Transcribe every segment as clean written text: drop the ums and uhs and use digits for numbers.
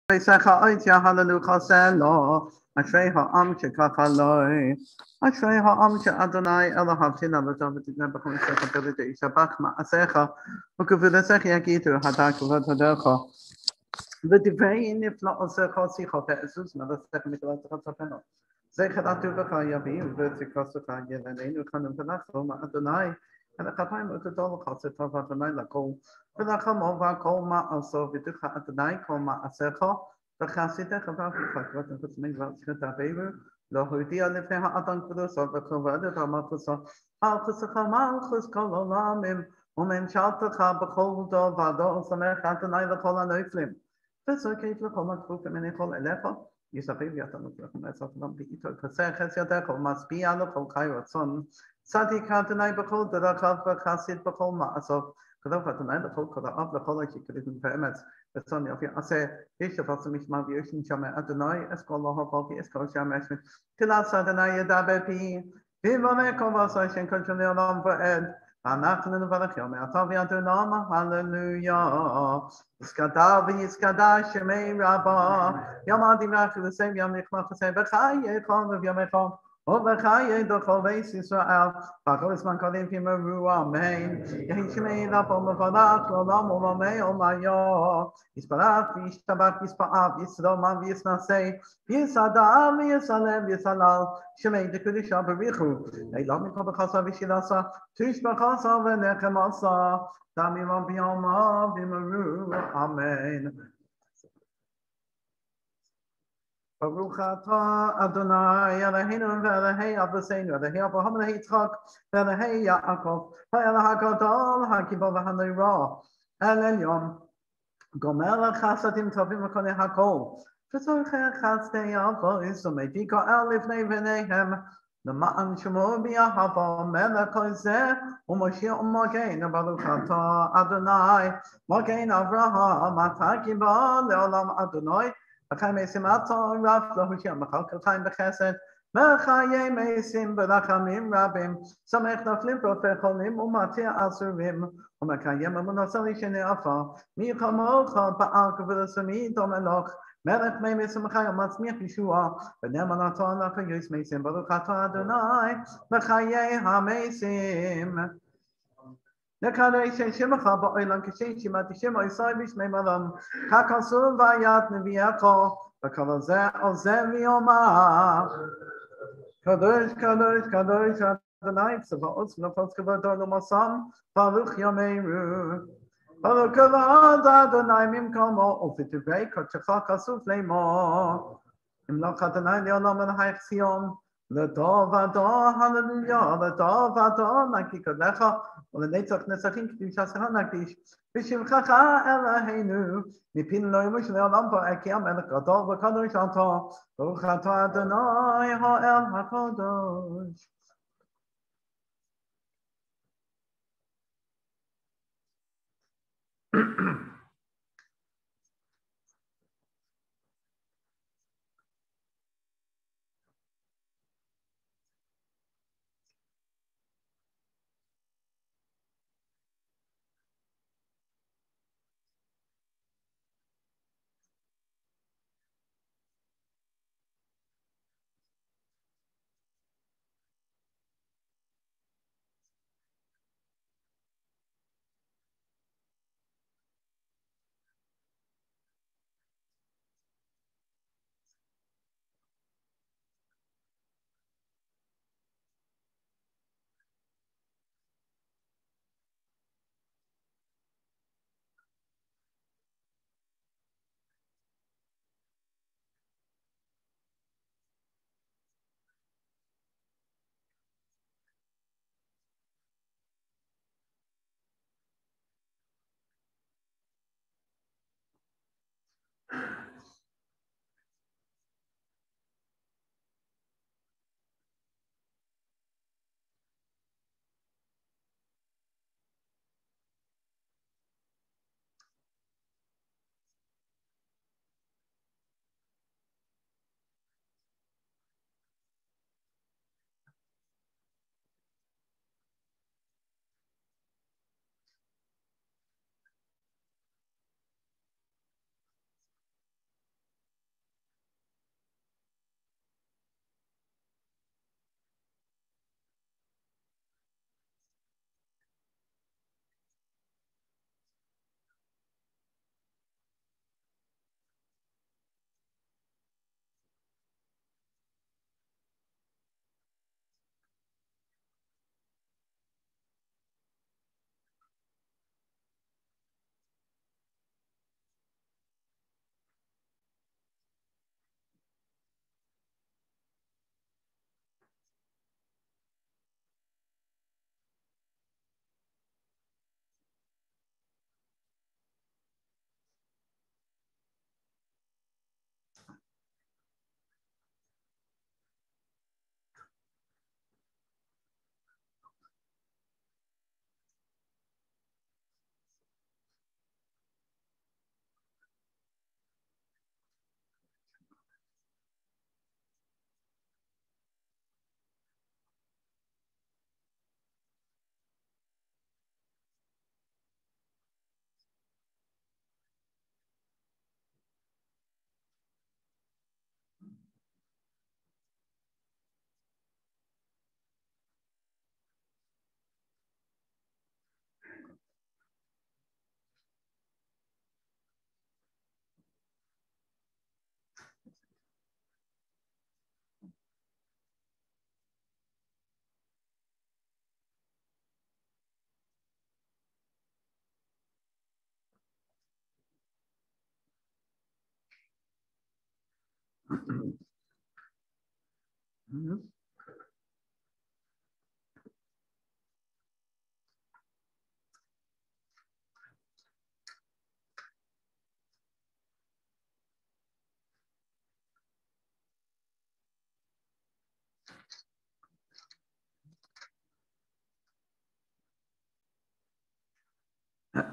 Secha oitya halelu chaselo. Ashrei ha'am shekachaloi. Ashrei ha'am she'Adonai Elohavtina v'zavitina b'chol secha b'lidei shabach ma'asecha. U'kuvudasech yagitu hadak v'todecha. V'divrei nifla'osecha sicha ve'ezus melasech miklatcha tzapeno. Zecharatu v'cha yavim v'tzikosecha yelenenu chanum v'nachlo ma'Adonai. ולכפיים וגדול חסד אדוני לכל ולחמו והכל מעשו ודרך אדוני כל מעשיך וחסידך ואחיך וחצמי ועשית עבירו לא הודיע לפני האדם קדושו וכבוד המלכוסו מלכוסך מלכוס כל עולמים וממשלתך בכל דבר ושמח אדוני לכל הנופלים וזוכית לכל הכפופים מכל אליך יסביב יתנו לכם לעשות עולם בעיתו כסה חס ידך ומשפיע לכל חי רצון צדיק אדוני בכל דרכיו וחסיד בכל מעשיו קדוש אדוני לכל קוראיו לכל השקרים ואמת רצון יופי עשה יש תפס משמע וישן שומע אדוני אסכול לא הכל כי אסכול שמע שמע תלת אדוני ידבר בי ויבנה כל ועשה שם כל שני עולם ועד אנחנו נברך יום מעתה ועד עולם הללויה יסקדה ויסקדה שמי רבה יום אדימך וסם יום נכמח וסם בחייך וביומך ובחיי דכל בית ישראל, בכל זמן קודם תאמרו אמן. יהי שמי נפול מברך לעולם ולעולמי עולמיה. יסברך וישתבח ויספאר ויסרומן ויסנשא ויסעדה ויסלם ויסלל שמי דקדושה בריחו. אילם מכל בחסה ושילסה תשבחסה ונחמסה תמימה ביומה ואמרו אמן. ברוך אתה אדוני אלוהינו ואלוהי אבותינו אלוהי אברהם אלוהי יצחק ואלוהי יעקב האל הגדול הגיבור והנורא אל עליון גומר חסדים טובים וקונה הכל וצורכי חסדי אבויס ומביא גואל לפני בניהם למען שמו באהבה מלך כל זה ומושיע ומגן ברוך אתה אדוני מגן אברהם אתה גיבור לעולם אדוני וחי מייסים עתו רב להושיע מחלקל חיים בחסד וחיי מייסים ברחמים רבים שמח נפלים פרופי חולים ומתיע אסורים ומקיים אמונתו לשני עפר מי כמוך פעל כבוד הסמיד ומלוך מלך מי מייסים וחי ומצמיח ישועה ונאמנתו לך יויס מייסים ברוך אתה אדוני וחיי המייסים לקדש שמך בעולם כששימת שמו ישראל בשמי מלם כקונסול ויד נביאך וכל זה עוזר ויאמר קדוש קדוש קדוש אדוני צבאות ונפוץ כבודו למסם ברוך יאמרו ברוך כבוד אדוני ממקומו ובדברי קודשך כסוף לאמור ימלוך אדוני לעולם מלך ציון לטוב אדון הללויה לטוב אדון נקי קודשך ולנצח נצחים קדושתך נקדיש בשמך אלוהינו מפינו לא ימוש לעולם כי המלך גדול וקדוש אתה ברוך אתה אדוני האל הקדוש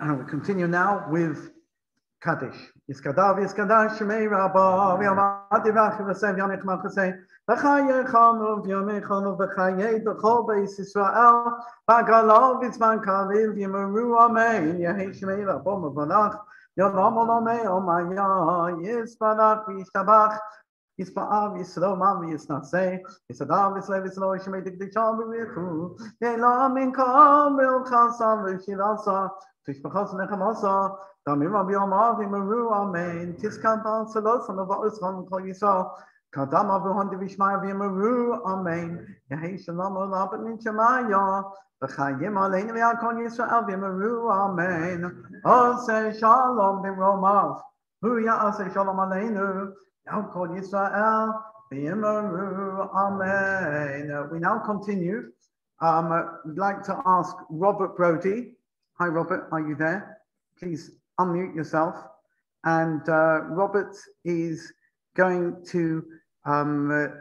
And we continue now with Kaddish. Yiskadav, Yiskadash, Shemei Rabba, V'yamati v'achivasev, Yamech Machaseh, V'chaye Chanov, Yamech Chanov, V'chaye B'chol Beis Yisrael, V'galav, V'zman Kavil, V'yimeru Amen, Yehei Shemei Rabba, M'vanach, Yodam Olomei, Omaya, Yispanach, V'yishtabach, Yispa'av, Yisromam, Yisnaseh, Yisadam, Yislev, Yislo, Shemei Dikdicham, V'yichu, Yelam Inkam, V'ilchasam, V'yishilasa, Tishbachas Nechamasa, Damim Rabbi Omar, V'yimeru Amen, Tiskabal, Salosam, V'osram, Kol Yisrael, Kadam Avuhan Divishmai, V'yimeru Amen, Yehei Shalom, Olabat Minchemaya, V'chayim Aleinu V'yakon Yisrael, V'yimeru Amen, Oseh Shalom, V'romav, Hu Ya'aseh Shalom Aleinu, Ya'kon Yisrael, V'yimeru Amen. We now continue. We'd like to ask Robert Brody. Hi, Robert, are you there? Please unmute yourself. And Robert is going to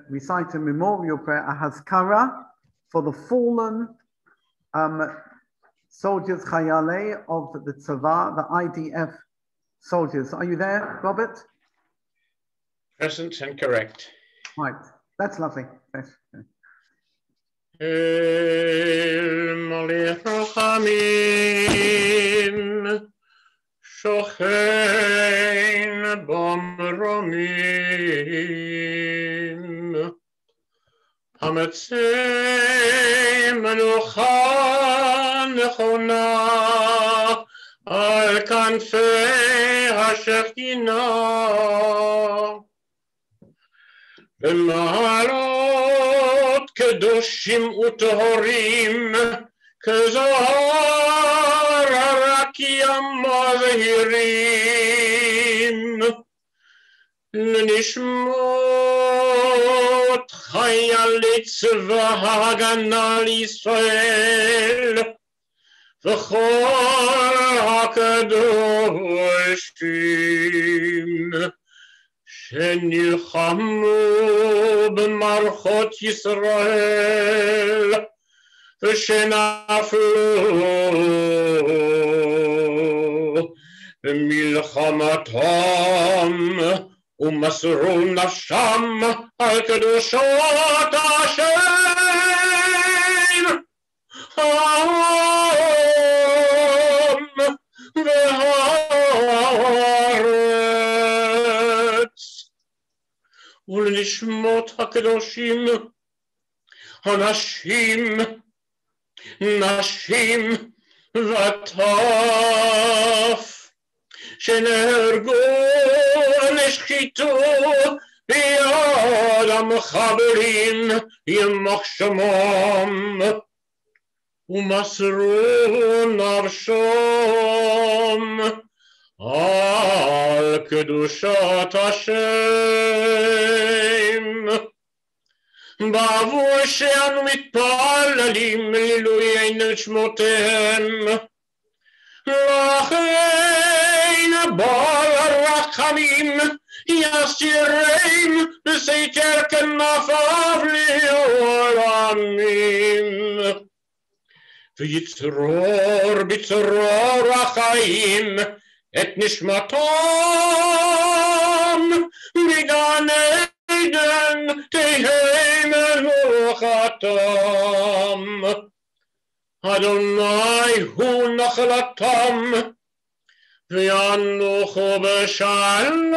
recite a memorial prayer, a Hazkara, for the fallen soldiers, Chayale, of the Tzava, the IDF soldiers. Are you there, Robert? Present and correct. Right, that's lovely. Yes. El Malech Rachamim Shochein Bomromim Hametzei Menucha Nechona Al Kanfei HaShekhinah במעלות קדושים וטהורים כזוהר הרקיע מבהירים לנשמות חיילי צבא ההגנה לישראל וכל הקדושים שנלחמו במערכות ישראל ושנפלו במלחמתם ומסרו נפשם על קדושות השם העם והארץ ולנשמות הקדושים הנשים, נשים וטף שנהרגו נשחיתו ביד המחבלים יימח שמם ומסרו נפשם על קדושת השם בעבור שאנו מתפללים לעילוי עיני שמותיהם לכן בעל הרחמים יסירם בסתר כנפיו לעולמים ויצרור בצרור החיים את נשמתם בגן עדן תהא מנוחתם אדוני הוא נחלתם וינוחו בשלום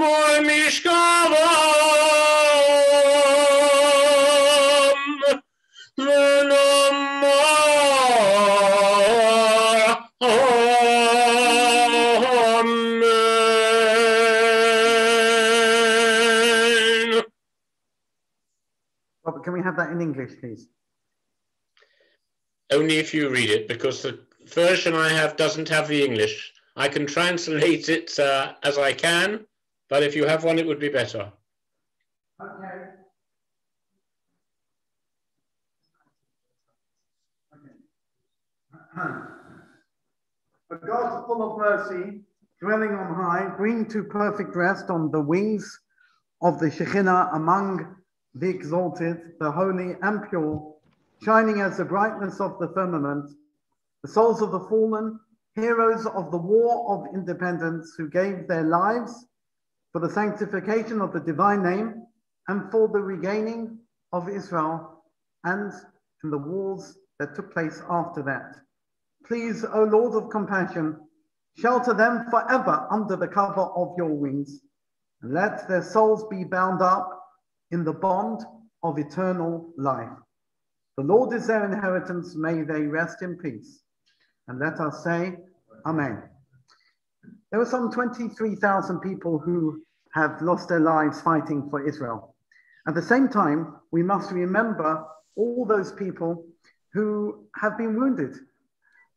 ומשכבם ונאמר Robert, can we have that in English, please? Only if you read it, because the version I have doesn't have the English. I can translate it as I can, but if you have one, it would be better. Okay. A God full of mercy, dwelling on high, bring to perfect rest on the wings of the Shekhinah among the exalted, the holy and pure, shining as the brightness of the firmament, the souls of the fallen, heroes of the war of independence who gave their lives for the sanctification of the divine name and for the regaining of Israel and in the wars that took place after that. Please, O Lord of compassion, shelter them forever under the cover of your wings, and let their souls be bound up in the bond of eternal life. The Lord is their inheritance, may they rest in peace. And let us say, Amen. There were some 23,000 people who have lost their lives fighting for Israel. At the same time, we must remember all those people who have been wounded.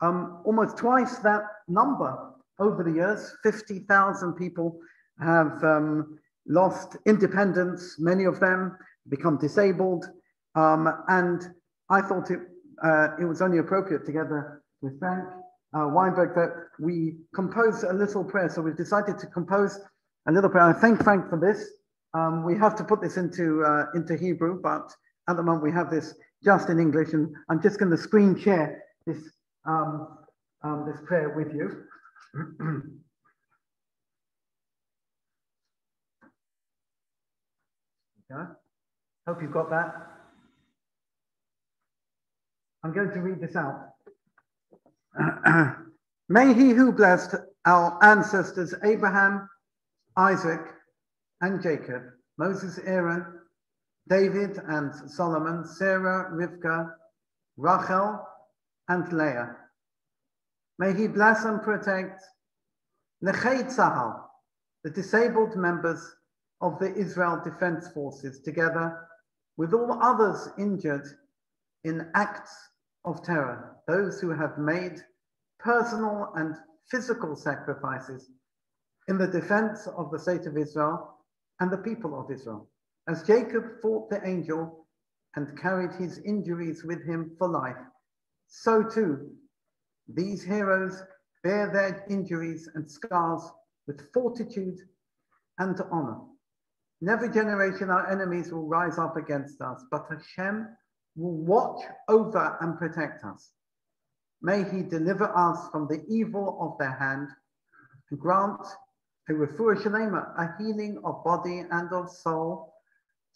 Almost twice that number over the years. 50,000 people have lost independence, many of them become disabled. And I thought it was only appropriate, together with Frank Weinberg, that we compose a little prayer. So we've decided to compose a little prayer. I thank Frank for this. We have to put this into Hebrew, but at the moment we have this just in English, and I'm just going to screen share this this prayer with you. Okay. Hope you've got that. I'm going to read this out. May he who blessed our ancestors Abraham, Isaac, and Jacob, Moses, Aaron, David and Solomon, Sarah, Rivka, Rachel, and Leah. May he bless and protect Nechei Tzahal, the disabled members of the Israel Defense Forces, together with all others injured in acts of terror, those who have made personal and physical sacrifices in the defense of the state of Israel and the people of Israel. As Jacob fought the angel and carried his injuries with him for life, so too these heroes bear their injuries and scars with fortitude and honor. In every generation, our enemies will rise up against us, but Hashem will watch over and protect us. May he deliver us from the evil of their hand and grant a refuah shalema, a healing of body and of soul,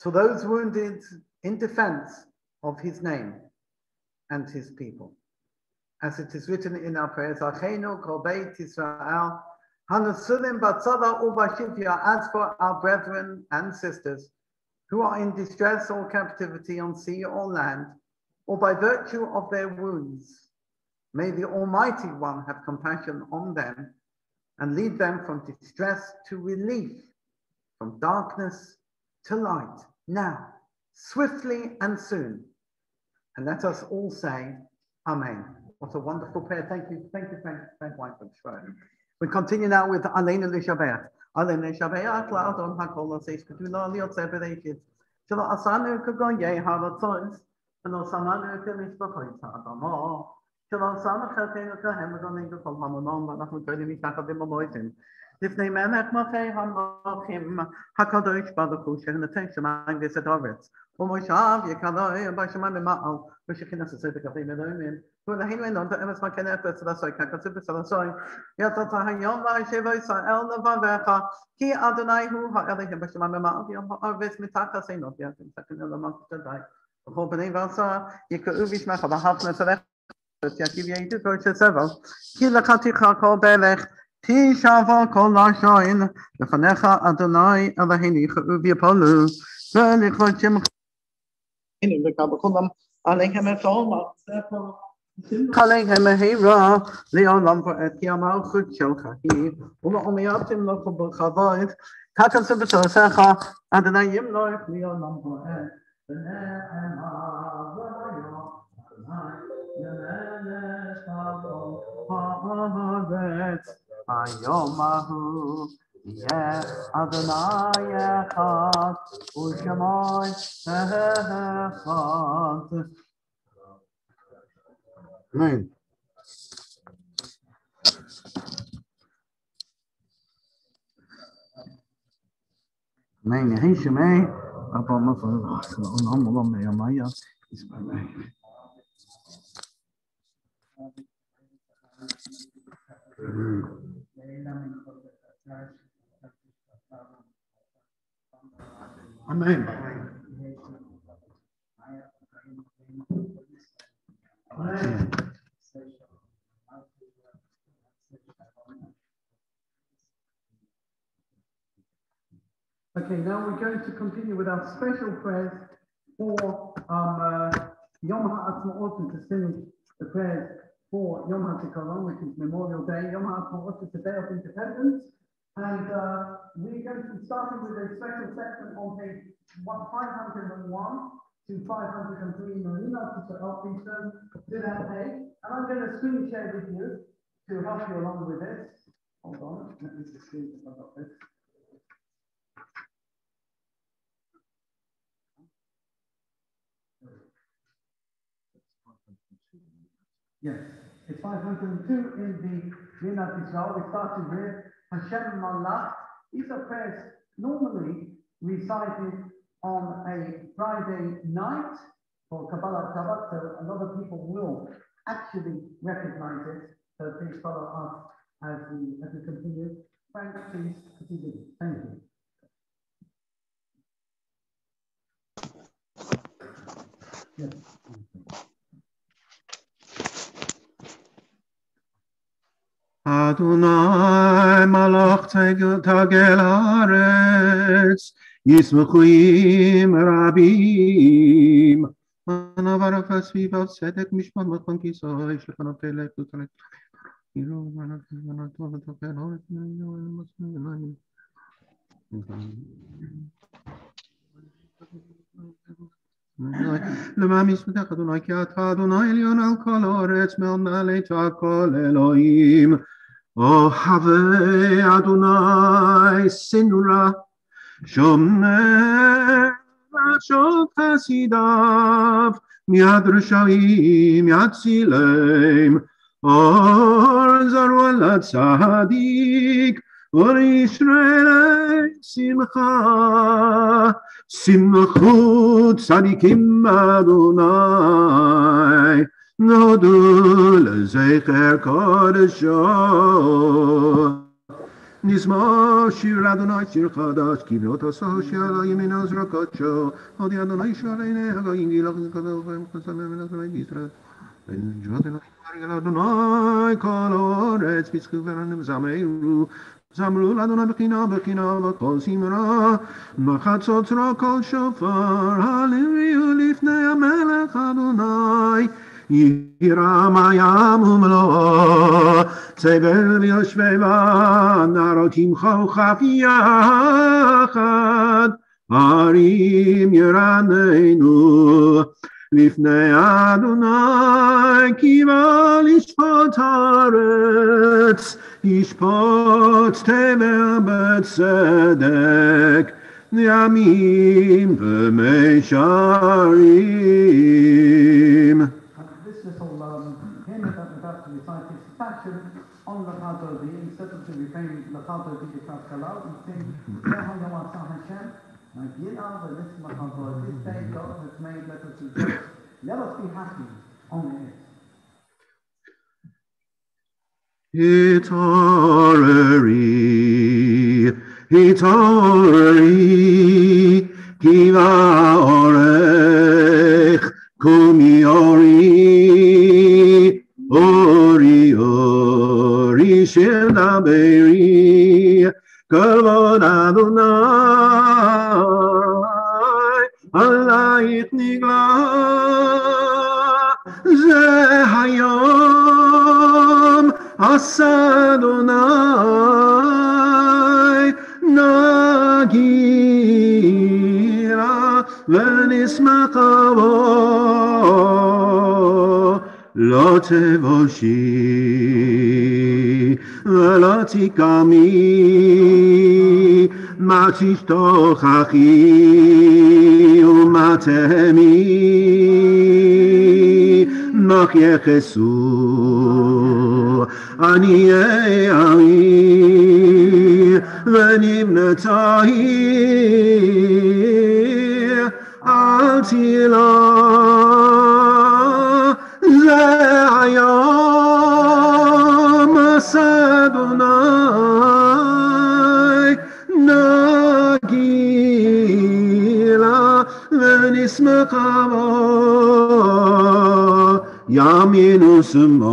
to those wounded in defense of his name and his people. As it is written in our prayers, Achenu kol beit Yisrael, hanasulim batzada ubashivya, as for our brethren and sisters who are in distress or captivity on sea or land, or by virtue of their wounds, may the Almighty One have compassion on them and lead them from distress to relief, from darkness to light, now, swiftly and soon. And let us all say, Amen. What a wonderful prayer. Thank you, Frank Weinberg. We continue now with Aleinu L'Shabeach. Aleinu L'Shabeach, La'adon HaKol L'Seis K'Tula L'Yotzeh B'Reichit. Shelo Asanu K'Goyei HaRatzois, V'Lo Samanu K'Mishpachois HaAdamo. Shelo Samach Chelkeinu K'Hem V'Gonim B'Kol HaMonom, V'Anachnu Kodim Yishachar V'Momoitim. Lifnei Melech Malchei HaMalchim, HaKadosh Baruch Hu, Shechinatei Shemayim V'Sedoretz, U'Moshav Yekaloi B'Shemayim V'Ma'al, V'Shechinah Sesei B'Kavim Elohim. ולהינו אין עוד אמס מקנה אפס לסוי, ככתוב בסלסוי, יצאת היום וישב ישראל לברך, כי אדוני הוא האלוהים בשמיים במעל יום הארץ מתחת עינות, ויתן סכנה למלכות שדי. וכל בני ועשה יקראו בשמך והפנה צלך, יקיב יעידו כל שסבל, כי לקחתיך כל ברך, תשבו כל לשון, לפניך אדוני אלוהינו יכראו ויפולו, ולכבוד שמך, הנה וקבל כולם עליהם את כל ספר. Kalehem Hira, Leolam for Etiamal Chuchelkahi, Umaomiatim Local Bukhavod, Takan Sabasaha, Adanayim Lord, Leolam for Et, the Ne'emah, Ayomahu, Yeah, Adonai Echad, U'Shamai Echad. Amen. Amen. Hey, Shemay. Papa, my father, so I'm alone. May Maya is my name. Amen. Amen. Okay, now we're going to continue with our special prayers for Yom Haatzmaut, to sing the prayers for Yom Haatzmaut, which is Memorial Day. Yom Haatzmaut is the Day of Independence, and we're going to be starting with a special section on page 501 to 503 in the Nina to that page, and I'm going to screen share with you to help you along with this. Hold on, let me just see if I've got this. Yes, it's 502 in the Minat Israel. We started with Hashem Malach. These are prayers normally recited on a Friday night for Kabbalah Shabbat, so a lot of people will actually recognize it. So please follow us as we continue. Frank, please continue. Thank you. Yes. Adonai malach tagel haaretz yismechuim rabim anavar v'svivav tzedek mishpat makom kisoi shlechanot telek utalek yiru manat token oret למען ישמתך אדוני כי אתה אדוני עליון על כל הארץ מעלת הכל אלוהים אוהבי אדוני סנורה שומר נפשות חסידיו מיד רשעים יצילם אור זרוע לצדיק ולישראל שמחה שמחו צדיקים אדוני נודו לזכר קודשו נזמור שיר לאדוני שיר חדש כי לא תעשו שעל הימין עזרא קודשו הודי אדוני שעלי הגויים גילח וקדוש והם חסם מן אדוני בישראל ונג'בת אלוהים אדוני כל הארץ בזכו ורנם זמרו זמרו לאדוני בחינה וכל זמרה בחצות כל שופר הללויה לפני המלך אדוני ירם הים ומלואו צבר ויושביה נערות ימחו כף יחד הרים ירננו לפני אדוני כי בא לשפוט הארץ ישפוט תבל בצדק ימים ומישרים. This little hymn that we're about to recite is fashioned on Lachato V, instead of the refrain Lachato V de Kaskalau, we sing Yom Hashem, and Yil'ah v'Nismachato. This day God has made, let us rejoice. Let us be happy on it. Hitoreri, Kiva Orech, Kumi Ori, Ori Shel Daberi, Kavod Adonai, Alayit Nigla, Ze Hayom, Asadonai, Nagira, Venismachavo, Lo Tevoshi, Velo Tikami, מה תשתוכחי ומה תהמי, נח יחסו עניי עמי ונבנתה היא אל תילה. זה היום עשה אדוני נגילה ונשמחה בו, ימין ושמאל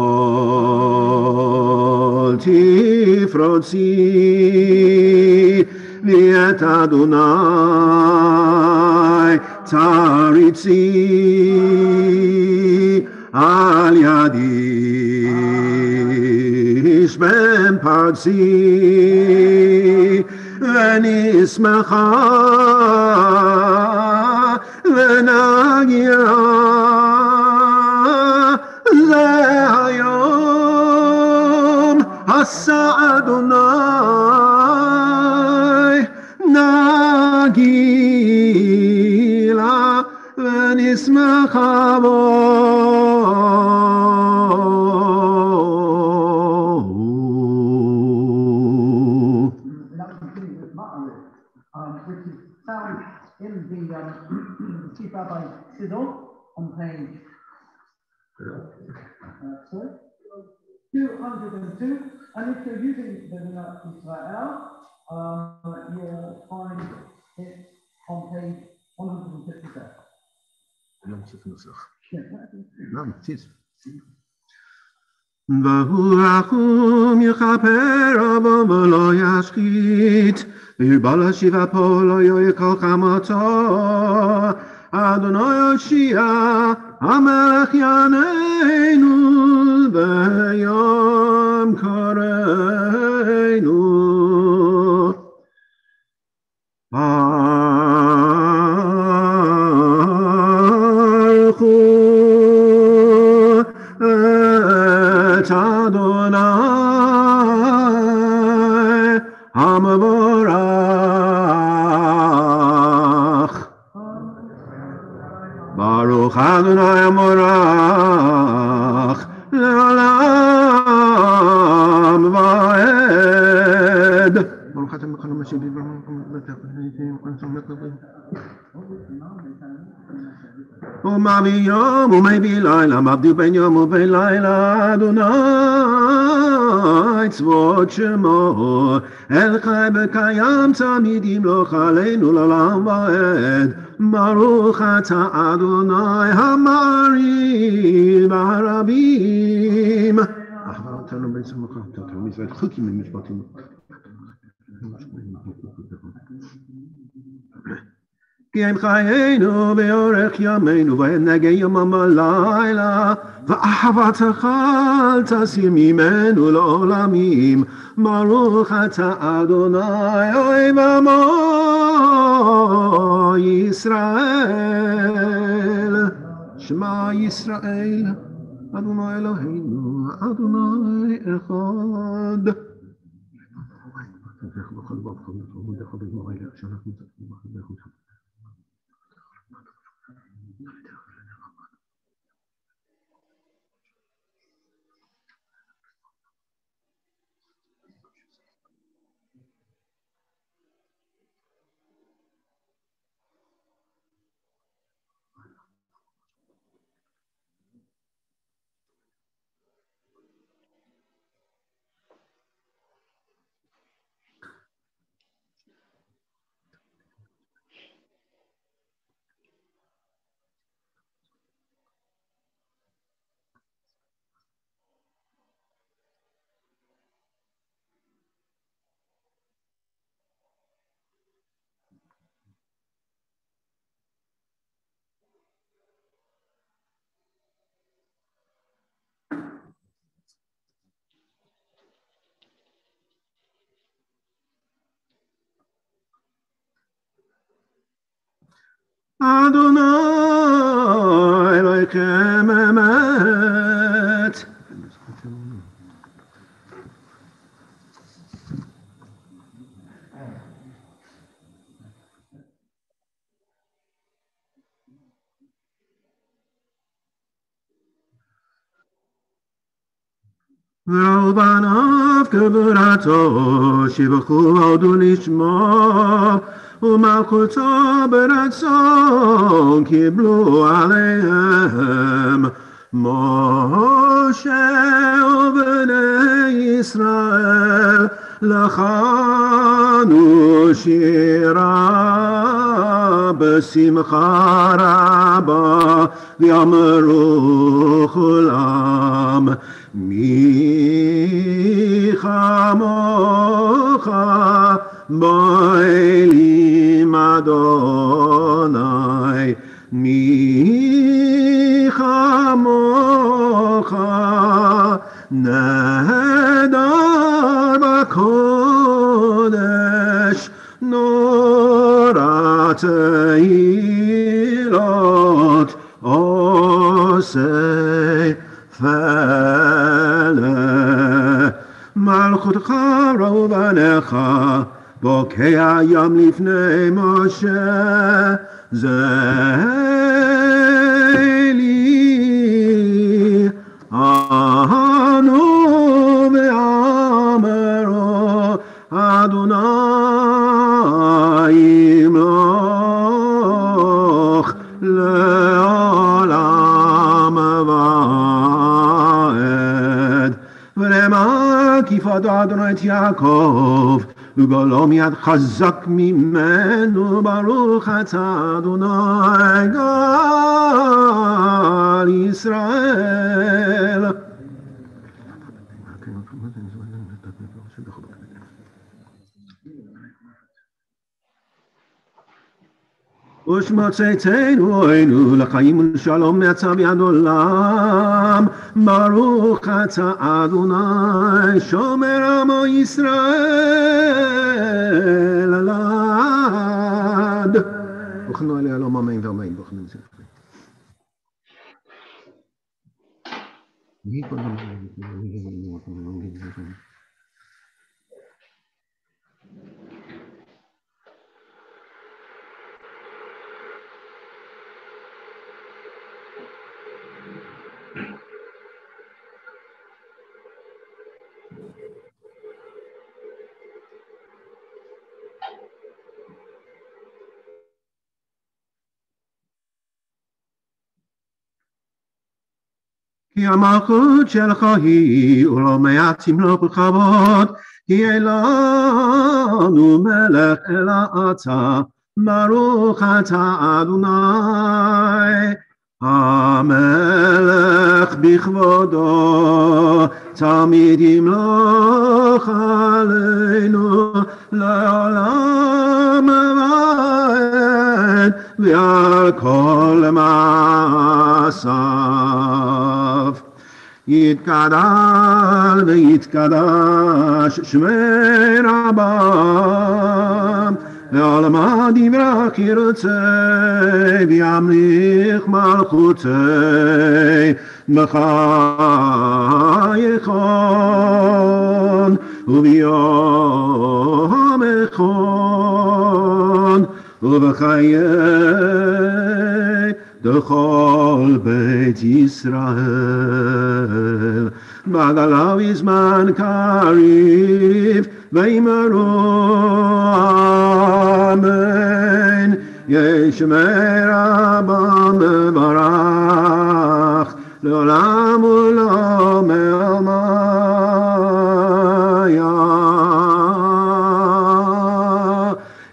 תפרוצי ואת אדוני תריצי. על ידי שמן פרצי ונשמחה ונגירה, זה היום עשה אדוני נגילה ונשמחה בו. Chief Rabbi Sidon on page 202, and if you're using the Minat Israel, you'll find it on page 157. והוא רחום יכפר עוון ולא ישחית, וירבה להשיבה פה לא יויק כל חמתו. אדוני יושיע המלך יעננו ביום קורנו. את אדוני המבורך. ברוך אדוני המבורך לעולם ועד. ברוך אתה מכל המשיבים ומביא יום ומביא לילה, מבדיל בין יום ובין לילה. אדוני צבאות שמו, אל חי וקיים תמיד ימלוך עלינו לעולם ועד. ברוך אתה אדוני המעריב הרבים. אחווה אותנו בצמחה, תתנו מצוות חוקים ומשפטים. כי הם חיינו באורך ימינו ונגע יומם ולילה, ואהבתך אל תסיר ממנו לעולמים. ברוך אתה אדוני אוהב עמו ישראל. שמע ישראל אדוני אלוהינו אדוני אחד. אדוני אלוהיכם אמת. וראו בניו כברתו, שבחו הודו לשמו, ומלכותו ברצון קיבלו עליהם. משה ובני ישראל לחנו שירה בשמחה רבה, ואמרו כולם, מי כמוך באלים אדוני, מי כמוך נהדר בקודש, נורא תהילות עושה פלא. מלכותך ראו בניך, בוקע ים לפני משה, זה לי אנו ואמרו אדוני ימלוך לעולם ועד. ונאמר כי יפדו אדוני את יעקב, וגולו מיד חזק ממנו, ברוך אתה אדוני גאל ישראל. ושמוצאתנו אנו לחיים ולשלום מעתה ביד עולם, ברוך אתה אדוני שומר עמו ישראל לעד. ברכנו עליה אלוהים אמן ואמן. ברכנו את זה. כי המלכות שלך היא, ולא מעט תמלוך בכבוד, כי אין לנו מלך אלא אתה, ברוך אתה אדוני. המלך בכבודו, תמיד ימלוך עלינו לעולם ועד, ועל כל מעשיו. יתגדל ויתקדש שמי רבם, ועולמא דברך ירצה, וימליך מלכותי בחייכון וביום אחד ובחיי דכל בית ישראל. בגלה בזמן קריב ואמרו אמן. ישמע רבם מברך לעולם ולעולם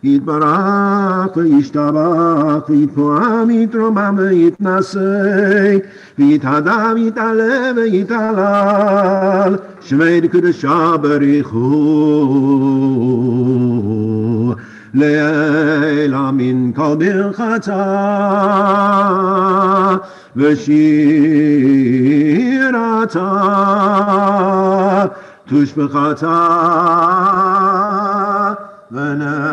יתברך וישתבח ויתפועם ויתרומם ויתנשא ויתהדר ויתעלה ויתהלל שמי לקדושה בריחו לעילה מן כל ברכתה ושירתה תושבחתה ונחמתה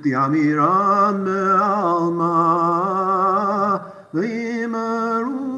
תאמירם בעלמא ויאמרו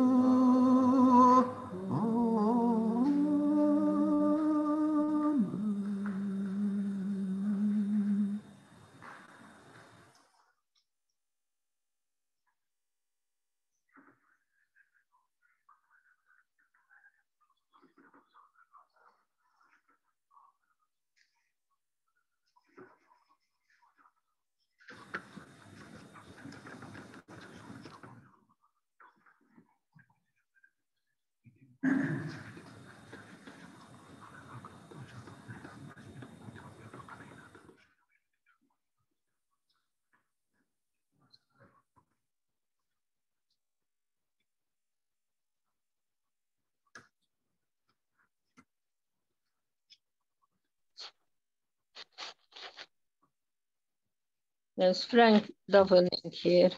There's Frank davening here.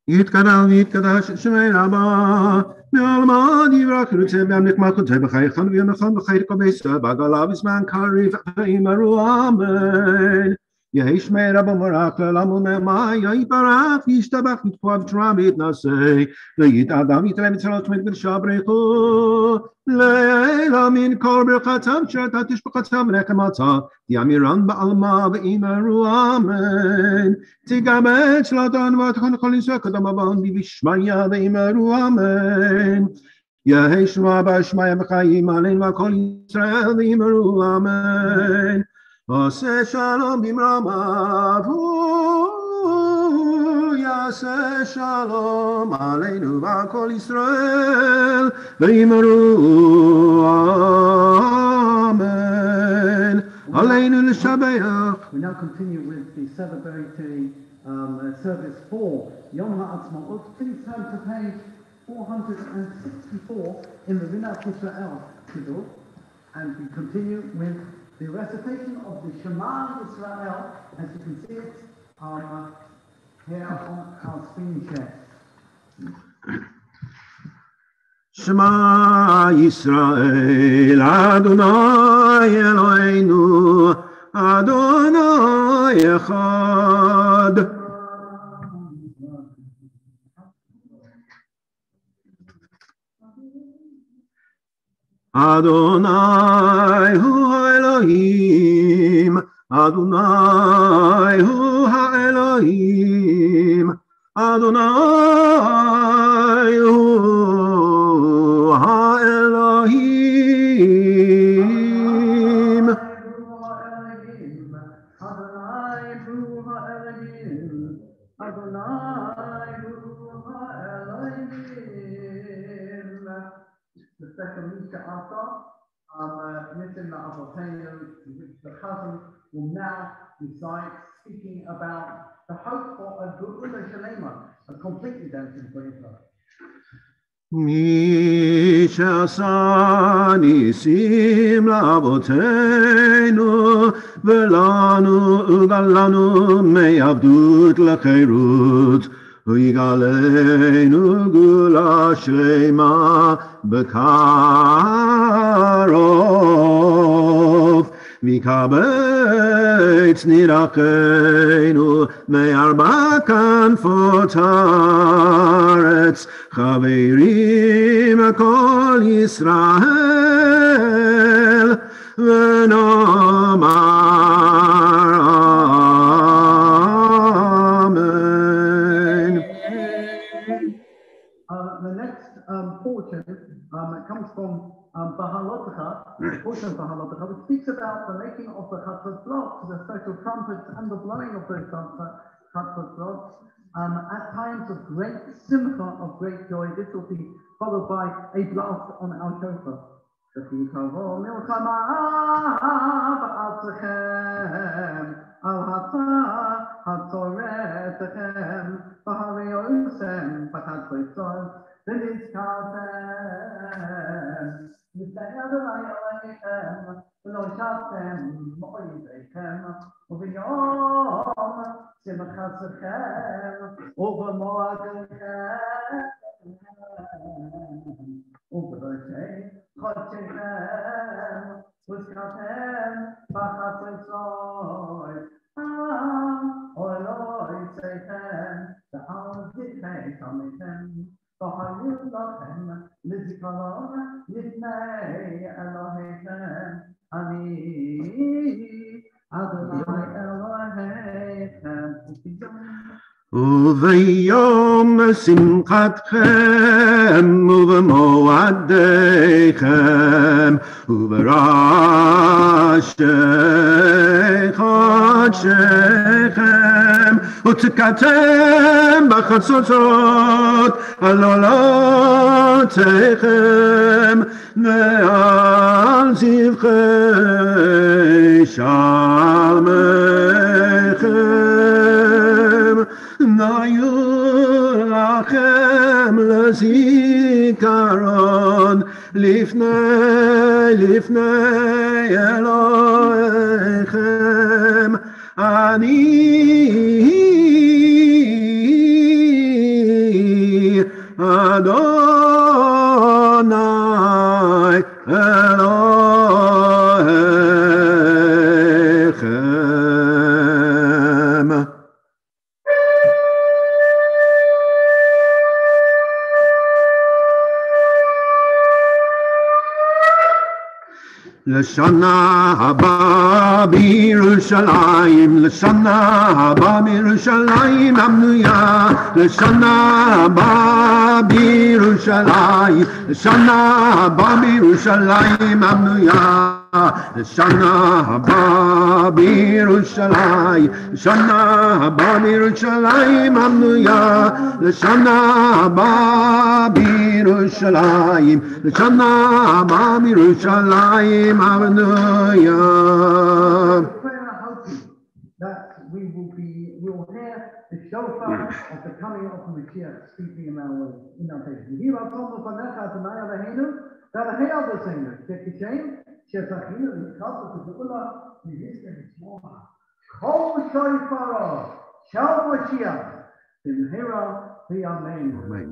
יתקדש שמי רבה מעלמא דברה כרוצה בהמליך מלכותי בחייכם ויונכם בחייר כבסה בגלה בזמן קריב ויאמרו אמן יהי שמי רבה מורך לעולם ומאמה יתברך וישתבח יתפוע בתורה ויתנשא ויתאדם יתראה בצרות וקדושה ברכו לילה מן כל ברכתם שרתה תשבחתם ונחמתה יאמירן בעלמא ויאמרו אמן תגמד שלטון ותכון כל ישראל קדם הבן בבשמיא ויאמרו אמן יהי שמע בשמיא וחיים עלינו וכל ישראל ויאמרו אמן עשה שלום במרומיו יעשה שלום עלינו ועל כל ישראל ויאמרו אמן עלינו לשבח. We now continue with the celebratory service for Yom Haatzmaut. Please turn to page 464 in the Vivian Aisen, and we continue with the recitation of the Shema Israel, as you can see it here on our screen share. Shema Yisrael Adonai Eloheinu Adonai Echad Adonai Hu HaElohim Adonai Hu HaElohim Adonai Hu HaElohim The second Mishnah after Mishnah Avotenu, which the Chazan will now recite, speaking about the hope for a Geula Shalema, a complete redemption for Israel. מי שעשה ניסים לאבותינו ולנו וגאלנו מעבדות לחירות הוא יגאלנו גאולה שלמה בקרוב ויקבץ נידחנו מארבע כנפות הארץ חברים כל ישראל ונאמר אמן. The next portion comes from Bahalotecha, portion of Bahalotecha, which speaks about the making of the chatzot blocks, the special trumpets and the blowing of those chatzot blocks. At times of great simcha, of great joy, this will be followed by a blast on our shofar. וביום שמחתכם ובמועדיכם ובראשי חודשיכם ותקעתם בחצוצרות על עולותיכם ועל זבחי שלמיכם נהיו לכם לזיכרון לפני אלוהיכם אני אדוני אלוהיכם. לשנה הבאה בירושלים, לשנה הבאה בירושלים הבנויה, לשנה הבאה בירושלים, לשנה הבאה בירושלים הבנויה, לשנה הבאה בירושלים, לשנה הבאה בירושלים הבנויה, לשנה הבאה בירושלים, לשנה הבאה בירושלים הבנויה. That we will hear the shofar of the coming of the Mashiach speaking in our faith. Here are some of the Adonai Eloheinu, that are here the same. Shekishem, Shezachinu, Mikasa, Zula, Nihista, Nishmoha. Kol Shofaro, Shal Mashiach, Bimhera, Amen. Amen.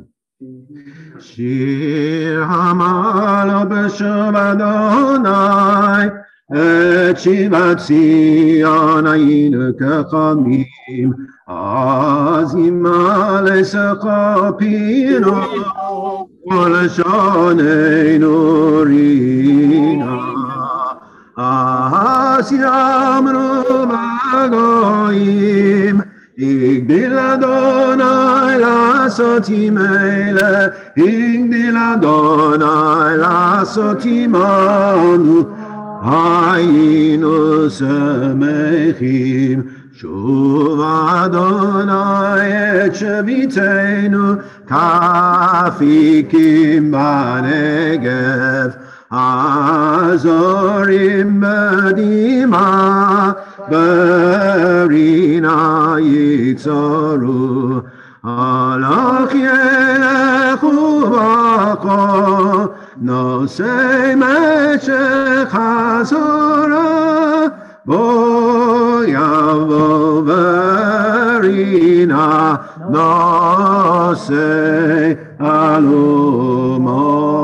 Shir Hamala B'Shem Adonai Et Shivat Zion Hayinu Kechamim Az Yimal Esecha Pino U'Lashonenu Rina Az Yamru B'Goyim Igdil Adonai לעשות אלה, הגדיל אדוני לעשות עמנו, היינו שמחים, שוב אדוני את שביתנו, כאפיקים בנגב, הזורים בדמעה, ברינה יצורו, הלך ילך ובכה, נושא משך הזורה, בוא יבוא ברינה, נושא אלומותיו.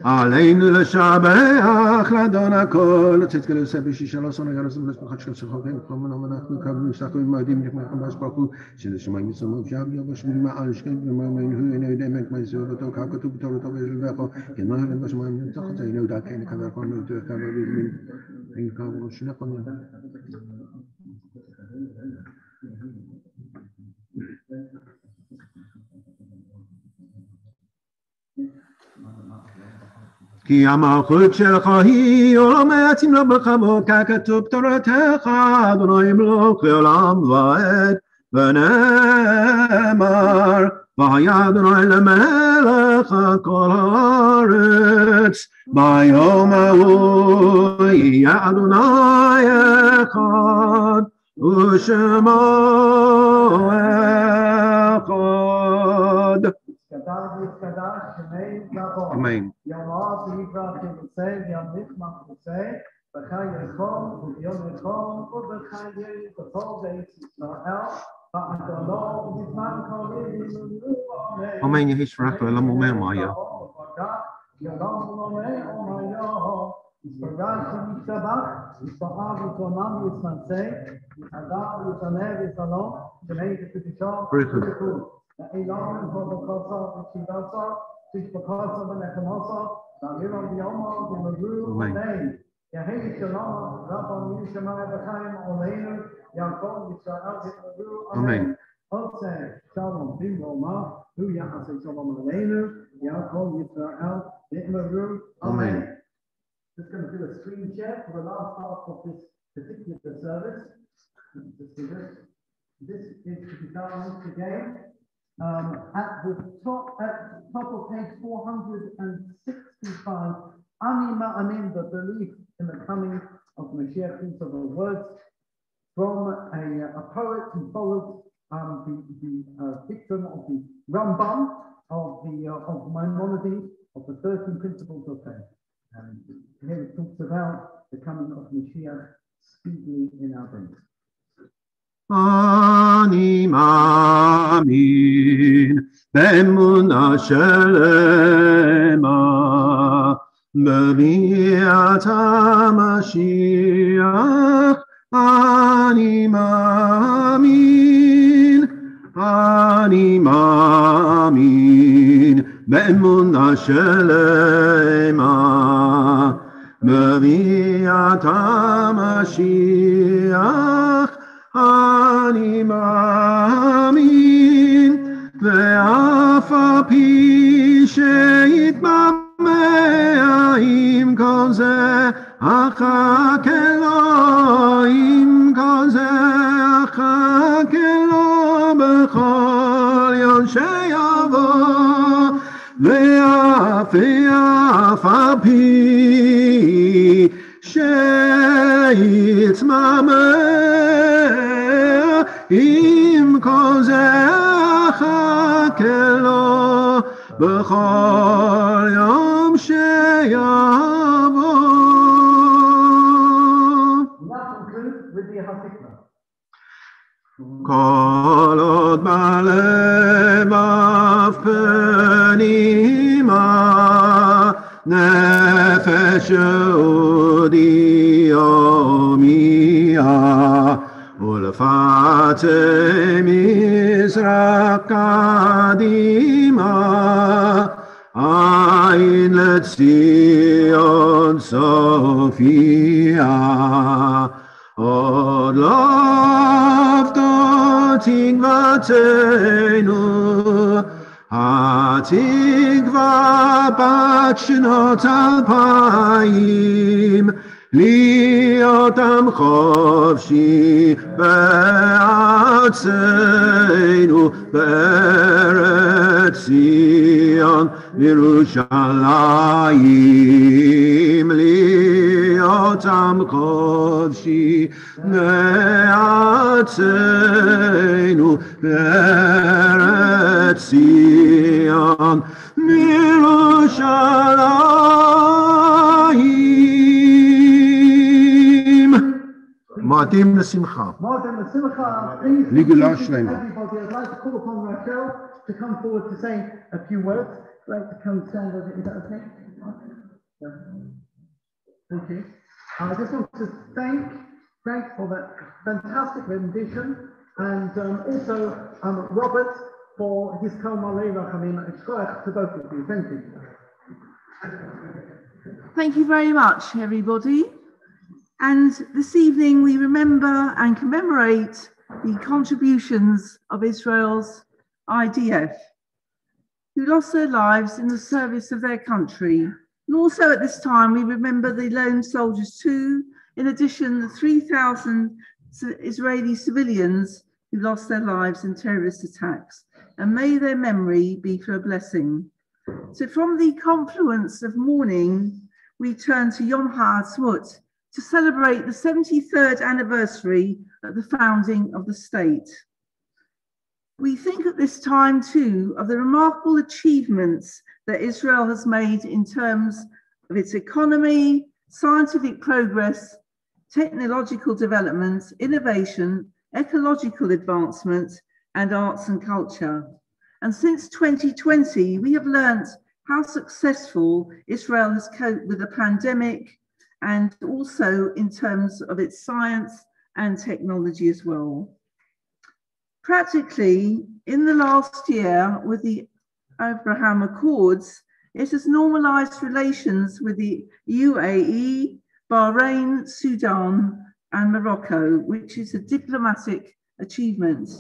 עלינו עלינו לשבח לאדון הכל, צדקה לעושה בשישה לא שונא גרס ולשפחת של שכוחים, כל מנום אנחנו קבלנו נפסקנו ומועדים נכמחם בהשפחו, שלשמיים יסומו שם יום בשביל מעל שקם ומאמין הוא אינו יודע מת מהיסוד אותו, כך כתוב בתורתו ולבחו, אינו הלם בשמיים נמצא חצה, אינו יודע כן, כבר כל מלתו כבר בגמין, אין כבר שני חונים. כי המלכות שלך היא עולם מעצים לא בכבוד, ככתוב תורתך, אדוני מלוך לעולם ועד, ונאמר, והיה אדוני למלך על כל הארץ, ביום ההוא יהיה אדוני אחד, ושמו אחד. Amen. Yom Haatzmaut Yom Haatzmaut B'chai Yechon Yom Yechon B'chai Yechon Amen. Yehi Shrak Elam Omer Maya. Amen. Shalom, Bimroma, who Yahaseh Shalom Aleinu, Yaakov Yisrael, Bitmaru, Amen. Just going to do a screen share for the last part of this particular service. This is to be done once again. At the top of page 465, Anima Amin, the belief in the coming of Mashiach. These are the words from a poet who followed the dictum of the Rambam of Maimonides of the 13 principles of faith. And here it talks about the coming of Mashiach speedily in our days. אני מאמין באמונה שלמה בביאת המשיח. אני מאמין באמונה שלמה בביאת המשיח. אני מאמין ואף על פי שיתמהמה עם כל זה אחכה לו, עם כל זה אחכה לו בכל יום שיבוא. ואף על פי שיתמהמה עם כל זה אחכה לו בכל יום שיבוא. כל עוד בלבב פנימה נפש יהודי הומייה ולפתי מזרח קדימה עין לציון סופיה. עוד לא עבדו תקוותנו, התקווה בת שנות 2000, להיות עם חופשי בארצנו, בארץ ציון בירושלים. להיות עם חופשי בארצנו, בארץ ציון בירושלים. מועדים לשמחה. לגאולה שלמה. I'd like to call upon Rachel to come forward to say a few words. I'd like to come stand over. Is that okay? Thank you. I just want to thank Frank for that fantastic rendition, and also Robert for his Kol Malei Rachamim to both of you. Thank you. Thank you very much, everybody. And this evening we remember and commemorate the contributions of Israel's IDF, who lost their lives in the service of their country. And also at this time, we remember the lone soldiers too, in addition, the 3,000 Israeli civilians who lost their lives in terrorist attacks. And may their memory be for a blessing. So from the confluence of mourning, we turn to Yom Haatzmaut to celebrate the 73rd anniversary of the founding of the state. We think at this time too of the remarkable achievements that Israel has made in terms of its economy, scientific progress, technological development, innovation, ecological advancement, and arts and culture. And since 2020, we have learnt how successful Israel has coped with the pandemic, and also in terms of its science and technology as well. Practically, in the last year, with the Abraham Accords, it has normalized relations with the UAE, Bahrain, Sudan, and Morocco, which is a diplomatic achievement.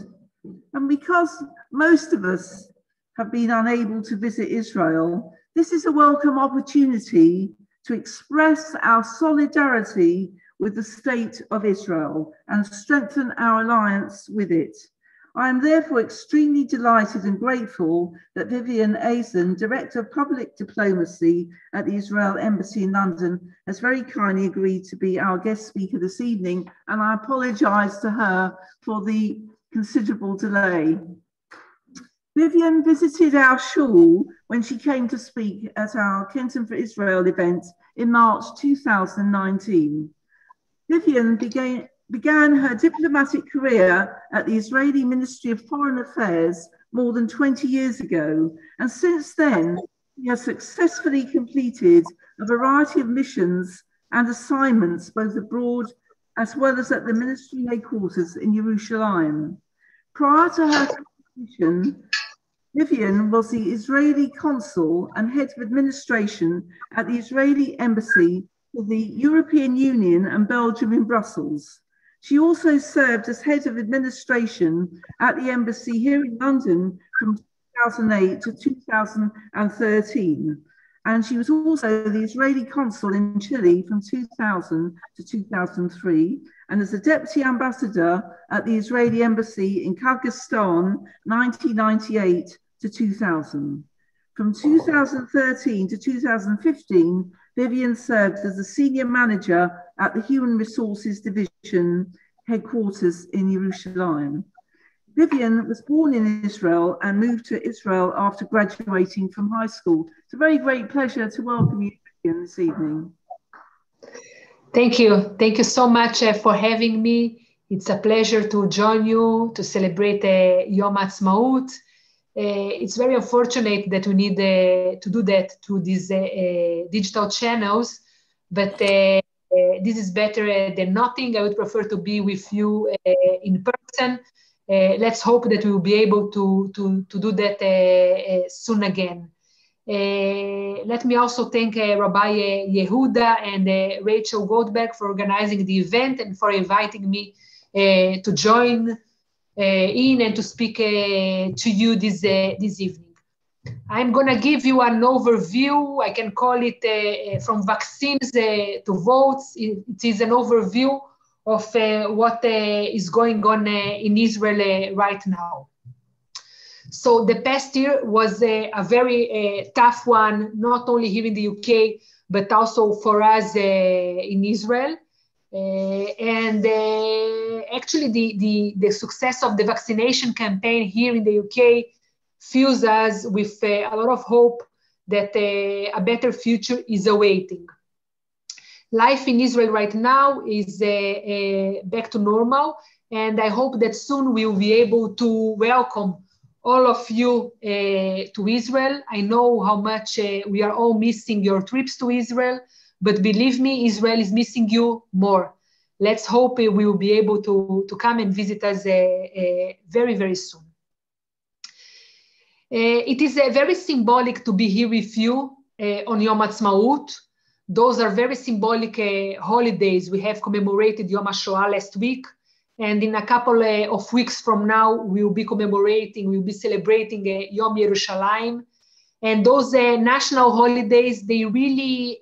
And because most of us have been unable to visit Israel, this is a welcome opportunity to express our solidarity with the state of Israel and strengthen our alliance with it. I am therefore extremely delighted and grateful that Vivian Aisen, Director of Public Diplomacy at the Israel Embassy in London, has very kindly agreed to be our guest speaker this evening, and I apologise to her for the considerable delay. Vivian visited our shul when she came to speak at our Kenton for Israel event in March 2019. Vivian began her diplomatic career at the Israeli Ministry of Foreign Affairs more than 20 years ago, and since then she has successfully completed a variety of missions and assignments both abroad as well as at the ministry headquarters in Jerusalem. Prior to her completion, Vivian was the Israeli Consul and Head of Administration at the Israeli Embassy for the European Union and Belgium in Brussels. She also served as Head of Administration at the Embassy here in London from 2008 to 2013. And she was also the Israeli Consul in Chile from 2000 to 2003, and as a Deputy Ambassador at the Israeli Embassy in Kazakhstan, 1998 to 2000. From 2013 to 2015, Vivian served as a Senior Manager at the Human Resources Division headquarters in Jerusalem. Vivian was born in Israel and moved to Israel after graduating from high school. It's a very great pleasure to welcome you, Vivian, this evening. Thank you. Thank you so much for having me. It's a pleasure to join you to celebrate Yom Haatzmaut. It's very unfortunate that we need to do that through these digital channels, but this is better than nothing. I would prefer to be with you in person. Let's hope that we will be able to do that soon again. Let me also thank Rabbi Yehuda and Rachel Goldberg for organizing the event and for inviting me to join in and to speak to you this evening. I'm going to give you an overview. I can call it from vaccines to votes. It is an overview of what is going on in Israel right now. So the past year was a very tough one, not only here in the UK, but also for us in Israel. Actually, the success of the vaccination campaign here in the UK fills us with a lot of hope that a better future is awaiting. Life in Israel right now is back to normal, and I hope that soon we will be able to welcome all of you to Israel. I know how much we are all missing your trips to Israel, but believe me, Israel is missing you more. Let's hope we will be able to come and visit us very, very soon. It is very symbolic to be here with you on Yom Haatzmaut. Those are very symbolic holidays. We have commemorated Yom HaShoah last week. And in a couple of weeks from now, we'll be celebrating Yom Yerushalayim. And those national holidays, they really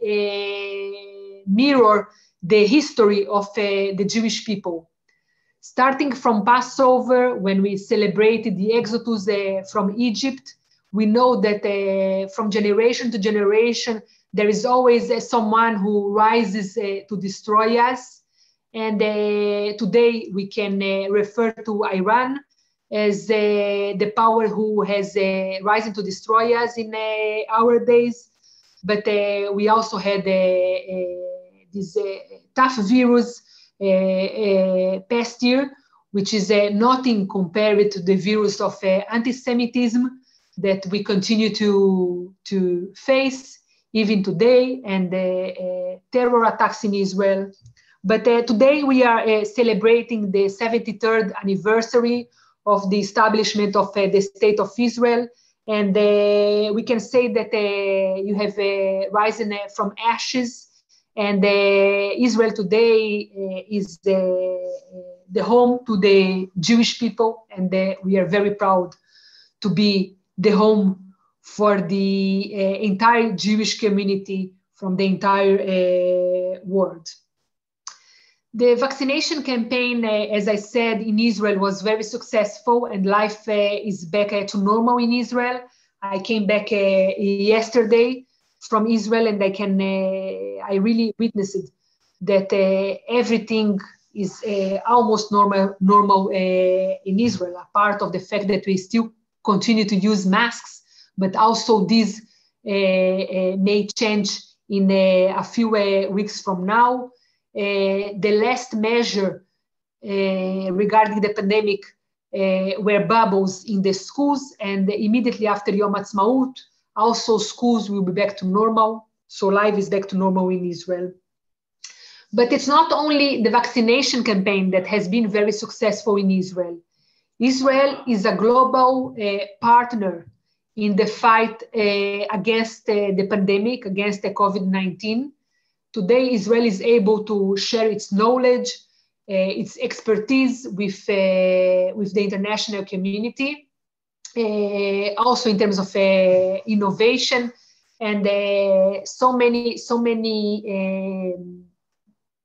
mirror the history of the Jewish people. Starting from Passover, when we celebrated the Exodus from Egypt, we know that from generation to generation, there is always someone who rises to destroy us. And today we can refer to Iran as the power who has risen to destroy us in our days. But we also had this tough virus past year, which is nothing compared to the virus of anti-Semitism that we continue to face even today, and terror attacks in Israel. But today we are celebrating the 73rd anniversary of the establishment of the State of Israel. And we can say that you have risen from ashes, and Israel today is the home to the Jewish people, and we are very proud to be the home for the entire Jewish community from the entire world. The vaccination campaign, as I said, in Israel was very successful, and life is back to normal in Israel. I came back yesterday from Israel, and I really witnessed that everything is almost normal in Israel, apart of the fact that we still continue to use masks, but also this may change in a few weeks from now. The last measure regarding the pandemic were bubbles in the schools, and immediately after Yom Haatzmaut, also schools will be back to normal. So life is back to normal in Israel. But it's not only the vaccination campaign that has been very successful in Israel. Israel is a global partner in the fight against the pandemic, against the COVID-19. Today, Israel is able to share its knowledge, its expertise with the international community, also in terms of innovation, and so many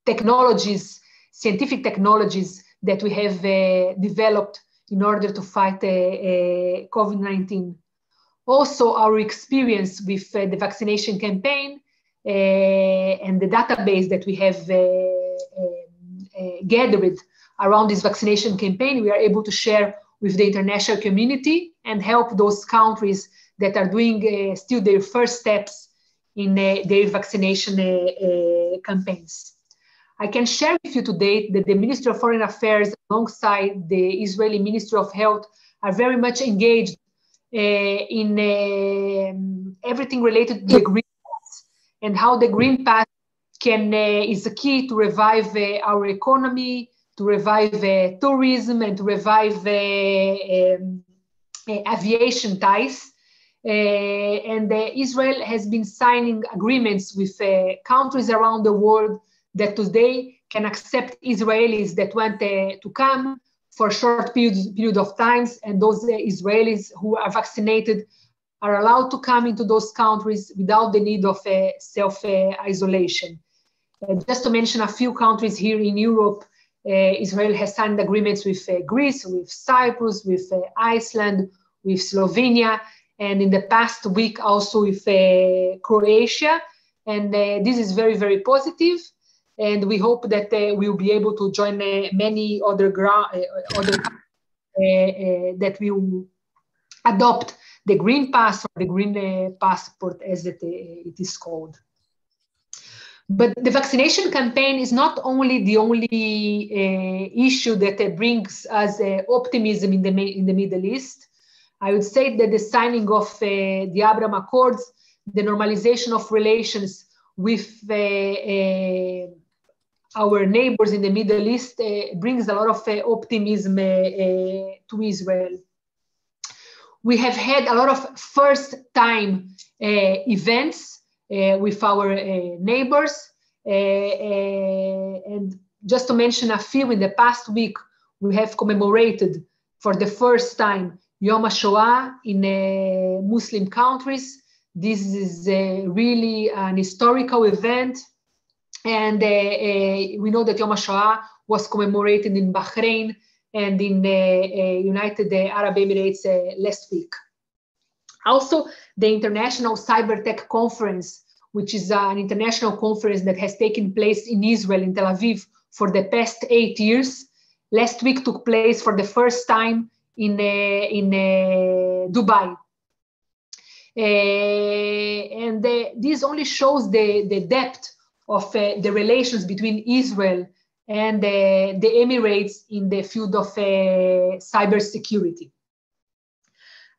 technologies, scientific technologies that we have developed in order to fight COVID-19. Also, our experience with the vaccination campaign and the database that we have gathered around this vaccination campaign, we are able to share with the international community and help those countries that are doing still their first steps in their vaccination campaigns. I can share with you today that the Ministry of Foreign Affairs, alongside the Israeli Ministry of Health, are very much engaged in everything related to the Green Pass, and how the Green Pass is the key to revive our economy, to revive tourism, and to revive aviation ties. And Israel has been signing agreements with countries around the world that today can accept Israelis that want to come for a short period of times, and those Israelis who are vaccinated are allowed to come into those countries without the need of self-isolation. Just to mention a few countries here in Europe, Israel has signed agreements with Greece, with Cyprus, with Iceland, with Slovenia, and in the past week also with Croatia. And this is very, very positive. And we hope that we'll be able to join many other that will adopt the Green Pass, or the Green Passport as it is called. But the vaccination campaign is not only the only issue that brings us optimism in the Middle East. I would say that the signing of the Abraham Accords, the normalization of relations with our neighbors in the Middle East brings a lot of optimism to Israel. We have had a lot of first-time events with our neighbors. And just to mention a few, in the past week, we have commemorated for the first time Yom HaShoah in Muslim countries. This is really an historical event. And we know that Yom HaShoah was commemorated in Bahrain and in the United Arab Emirates last week. Also, the International Cyber Tech Conference, which is an international conference that has taken place in Israel, in Tel Aviv, for the past 8 years. Last week took place for the first time in Dubai. And this only shows the depth of the relations between Israel and the Emirates in the field of cybersecurity.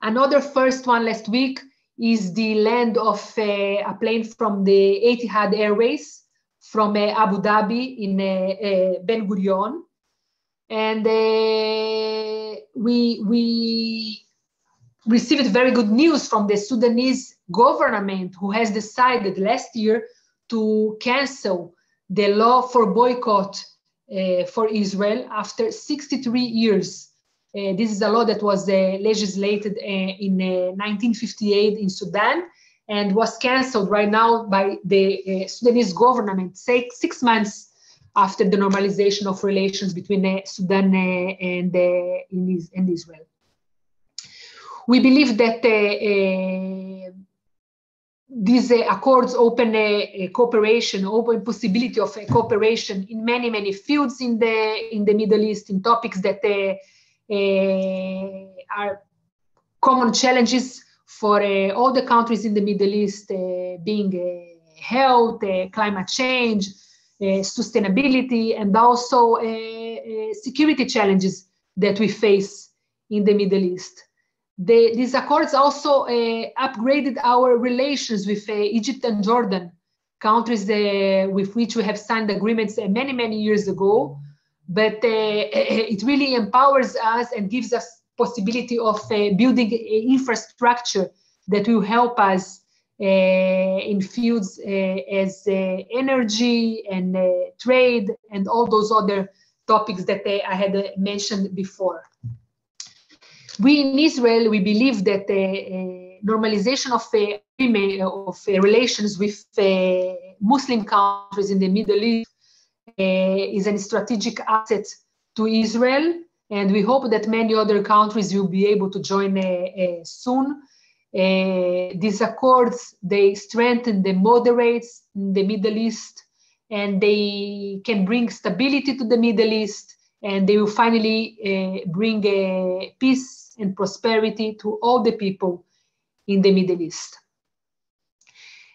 Another first one last week is the land of a plane from the Etihad Airways from Abu Dhabi in Ben Gurion. And we received very good news from the Sudanese government, who has decided last year to cancel the law for boycott for Israel after 63 years. This is a law that was legislated in 1958 in Sudan and was canceled right now by the Sudanese government 6 months after the normalization of relations between Sudan and Israel. We believe that these accords open a cooperation, open possibility of a cooperation in many, many fields in the Middle East, in topics that are common challenges for all the countries in the Middle East, being health, climate change, sustainability, and also security challenges that we face in the Middle East. These accords also upgraded our relations with Egypt and Jordan, countries with which we have signed agreements many, many years ago. But it really empowers us and gives us possibility of building infrastructure that will help us in fields as energy and trade and all those other topics that I had mentioned before. We in Israel, we believe that normalization of relations with Muslim countries in the Middle East is a strategic asset to Israel, and we hope that many other countries will be able to join soon. These accords, they strengthen the moderates in the Middle East, and they can bring stability to the Middle East, and they will finally bring peace and prosperity to all the people in the Middle East.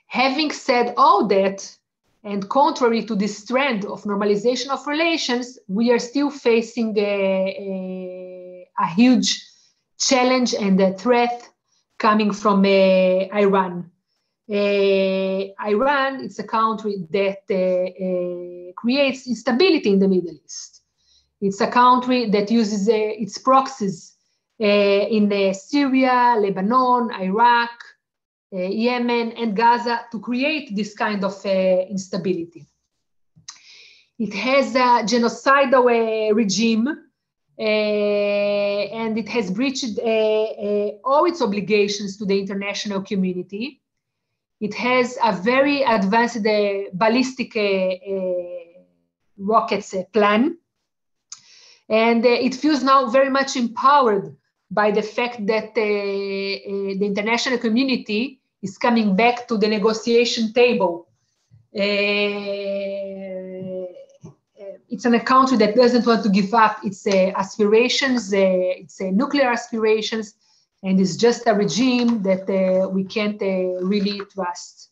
Having said all that, and contrary to this trend of normalization of relations, we are still facing a huge challenge and a threat coming from Iran. Iran is a country that creates instability in the Middle East. It's a country that uses its proxies in Syria, Lebanon, Iraq, Yemen, and Gaza to create this kind of instability. It has a genocidal regime, and it has breached all its obligations to the international community. It has a very advanced ballistic rockets plan, and it feels now very much empowered by the fact that the international community is coming back to the negotiation table. It's a country that doesn't want to give up its aspirations, its nuclear aspirations, and it's just a regime that we can't really trust.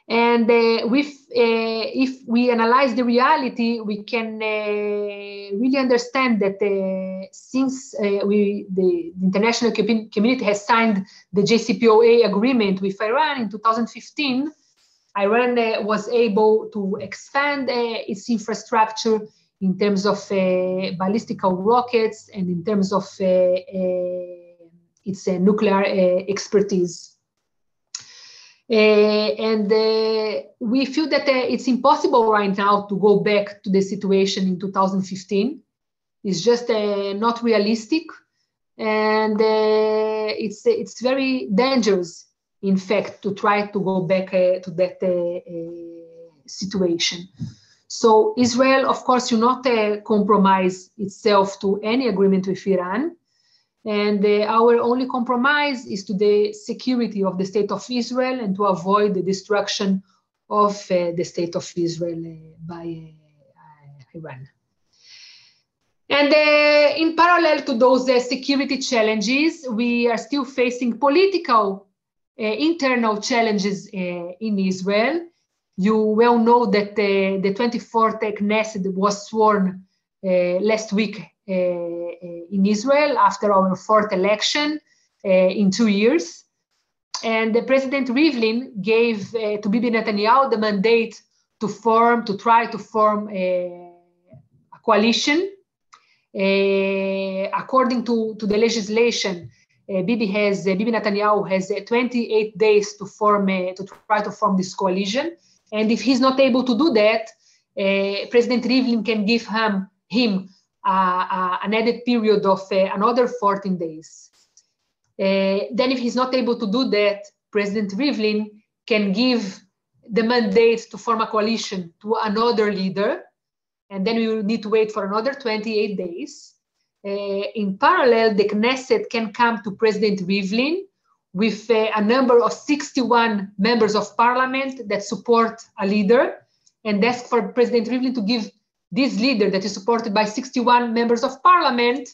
And with if we analyze the reality, we can really understand that since the international community has signed the JCPOA agreement with Iran in 2015, Iran was able to expand its infrastructure in terms of ballistical rockets and in terms of its nuclear expertise. And we feel that it's impossible right now to go back to the situation in 2015. It's just not realistic, and it's very dangerous, in fact, to try to go back to that situation. So Israel, of course, should not compromise itself to any agreement with Iran. And our only compromise is to the security of the state of Israel and to avoid the destruction of the state of Israel by Iran. And in parallel to those security challenges, we are still facing political internal challenges in Israel. You well know that the 24th Knesset was sworn last week in Israel after our fourth election in 2 years. And the President Rivlin gave to Bibi Netanyahu the mandate to try to form a coalition. According to the legislation, Bibi Netanyahu has 28 days to try to form this coalition. And if he's not able to do that, President Rivlin can give him an added period of another 14 days. Then if he's not able to do that, President Rivlin can give the mandate to form a coalition to another leader, and then we will need to wait for another 28 days. In parallel, the Knesset can come to President Rivlin with a number of 61 members of parliament that support a leader, and ask for President Rivlin to give this leader that is supported by 61 members of parliament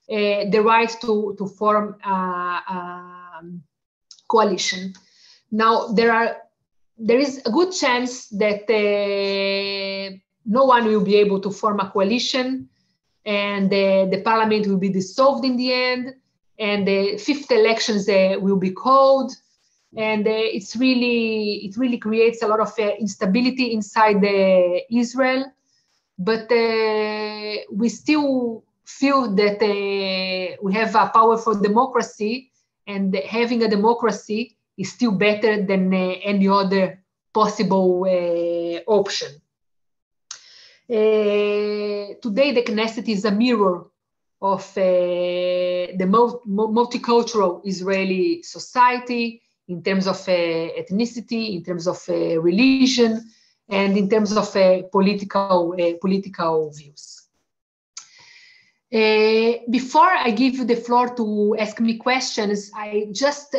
the right to form a coalition. Now, there is a good chance that no one will be able to form a coalition, and the parliament will be dissolved in the end, and the fifth elections will be called, and it really creates a lot of instability inside Israel. But we still feel that we have a powerful democracy, and having a democracy is still better than any other possible option. Today, the Knesset is a mirror of the multicultural Israeli society in terms of ethnicity, in terms of religion, and in terms of political views. Before I give you the floor to ask me questions, I just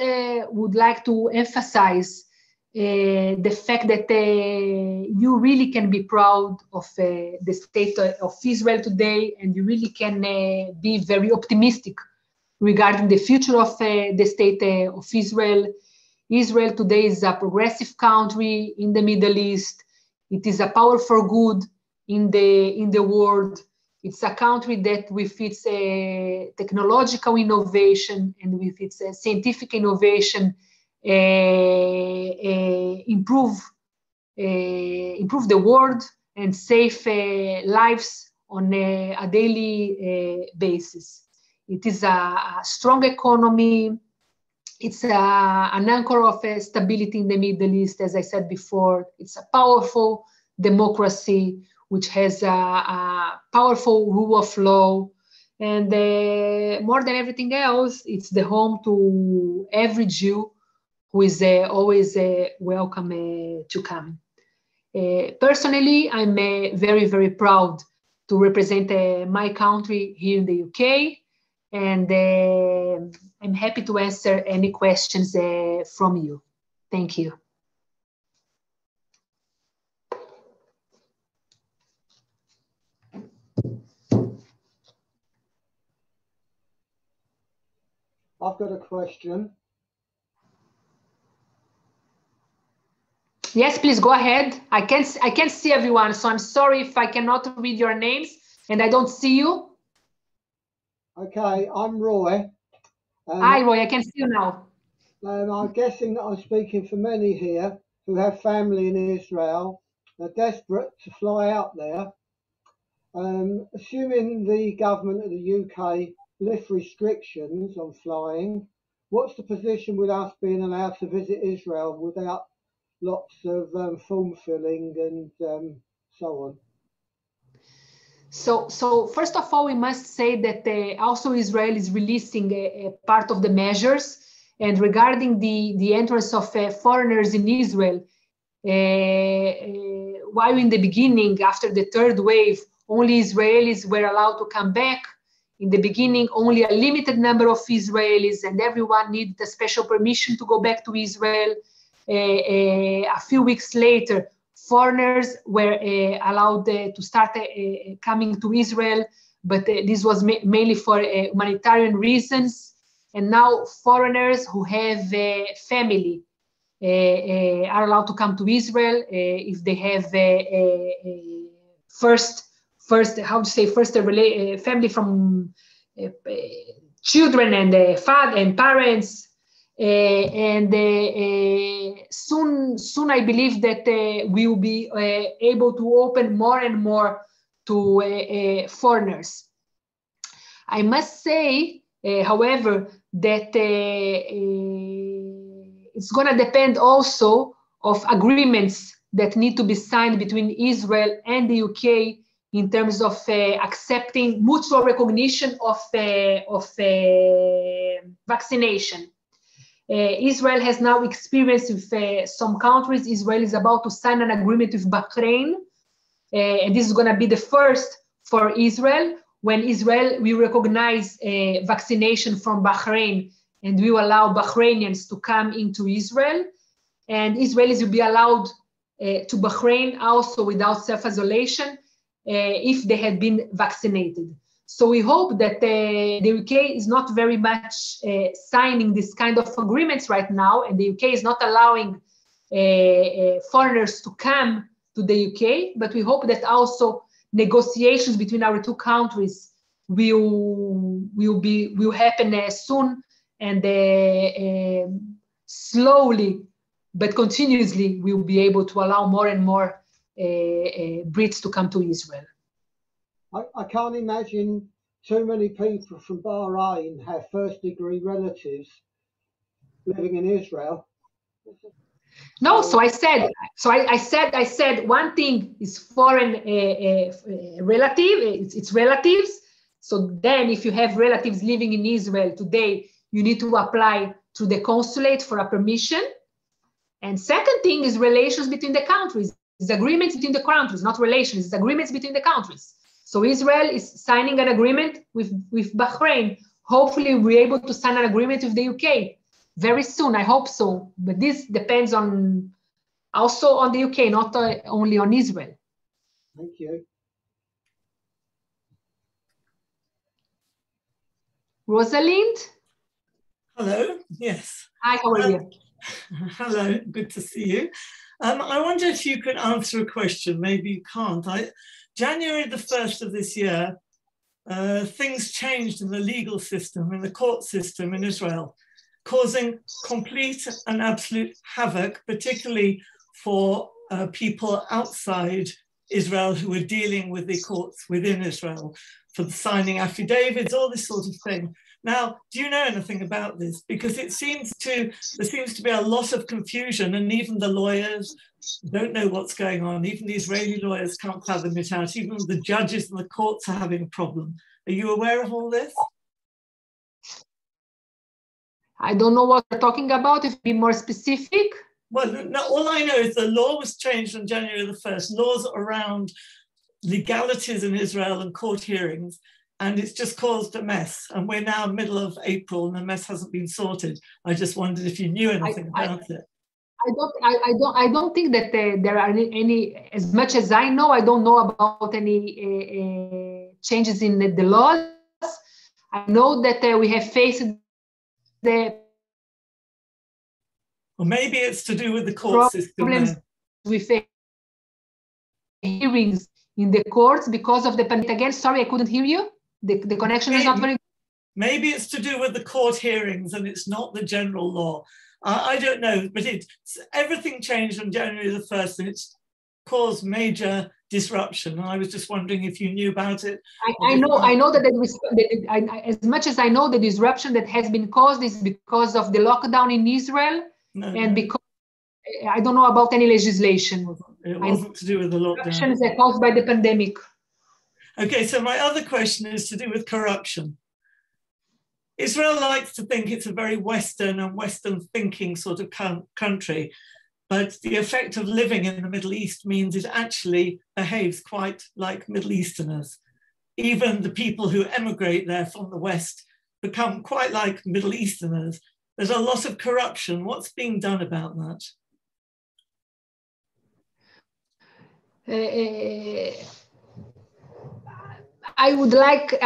would like to emphasize the fact that you really can be proud of the state of Israel today, and you really can be very optimistic regarding the future of the state of Israel. Israel today is a progressive country in the Middle East. It is a power for good in the world. It's a country that with its technological innovation and with its scientific innovation improve the world and save lives on a daily basis. It is a strong economy. It's an anchor of stability in the Middle East, as I said before. It's a powerful democracy which has a powerful rule of law. And more than everything else, it's the home to every Jew who is always welcome to come. Personally, I'm very, very proud to represent my country here in the UK. And I'm happy to answer any questions from you. Thank you. I've got a question. Yes, please go ahead. I can't see everyone, so I'm sorry if I cannot read your names and I don't see you. Okay, I'm Roy. Hi, Roy, I can see you now. I'm guessing that I'm speaking for many here who have family in Israel. They're desperate to fly out there. Assuming the government of the UK lift restrictions on flying, what's the position with us being allowed to visit Israel without lots of form filling and so on? So first of all, we must say that also Israel is releasing a part of the measures. And regarding the entrance of foreigners in Israel, while in the beginning, after the third wave, only Israelis were allowed to come back. In the beginning, only a limited number of Israelis, and everyone needed a special permission to go back to Israel. A few weeks later, foreigners were allowed to start coming to Israel, but this was mainly for humanitarian reasons. And now foreigners who have family are allowed to come to Israel if they have first family from children and father and parents. Soon I believe that we will be able to open more and more to foreigners. I must say, however, that it's going to depend also of agreements that need to be signed between Israel and the UK in terms of accepting mutual recognition of vaccination. Israel has now experienced with some countries. Israel is about to sign an agreement with Bahrain, and this is going to be the first for Israel, when Israel will recognize vaccination from Bahrain and will allow Bahrainians to come into Israel. And Israelis will be allowed to Bahrain also without self-isolation if they had been vaccinated. So we hope that the UK is not very much signing this kind of agreements right now, and the UK is not allowing foreigners to come to the UK, but we hope that also negotiations between our two countries will happen soon, and slowly but continuously we will be able to allow more and more Brits to come to Israel. I can't imagine too many people from Bahrain have first-degree relatives living in Israel. No, so I said one thing is foreign relative, it's relatives. So then if you have relatives living in Israel today, you need to apply to the consulate for a permission. And second thing is relations between the countries. It's agreements between the countries, not relations, it's agreements between the countries. So Israel is signing an agreement with Bahrain. Hopefully we'll be able to sign an agreement with the UK very soon, I hope so. But this depends on also on the UK, not only on Israel. Thank you. Rosalind? Hello, yes. Hi, how are you? Hello, good to see you. I wonder if you could answer a question, maybe you can't. January the 1st of this year, things changed in the legal system, in the court system in Israel, causing complete and absolute havoc, particularly for people outside Israel who were dealing with the courts within Israel, for the signing affidavits, all this sort of thing. Now, do you know anything about this? Because there seems to be a lot of confusion, and even the lawyers don't know what's going on. Even the Israeli lawyers can't fathom it out. Even the judges and the courts are having a problem. Are you aware of all this? I don't know what you're talking about. If you be more specific. Well, no, all I know is the law was changed on January the 1st. Laws around legalities in Israel and court hearings. And it's just caused a mess. And we're now middle of April and the mess hasn't been sorted. I just wondered if you knew anything about it. I don't think that there are any, as much as I know, I don't know about any changes in the laws. I know that we have faced the... Or maybe it's to do with the court system. with hearings in the courts because of the pandemic. Again, sorry, I couldn't hear you. The connection is not very good. Maybe it's to do with the court hearings and it's not the general law. I don't know, but everything changed on January the 1st and it's caused major disruption. And I was just wondering if you knew about it. I know that as much as I know, the disruption that has been caused is because of the lockdown in Israel, because I don't know about any legislation. It wasn't to do with the lockdown. Disruptions are caused by the pandemic. Okay, so my other question is to do with corruption. Israel likes to think it's a very Western and Western thinking sort of country, but the effect of living in the Middle East means it actually behaves quite like Middle Easterners. Even the people who emigrate there from the West become quite like Middle Easterners. There's a lot of corruption. What's being done about that? I would like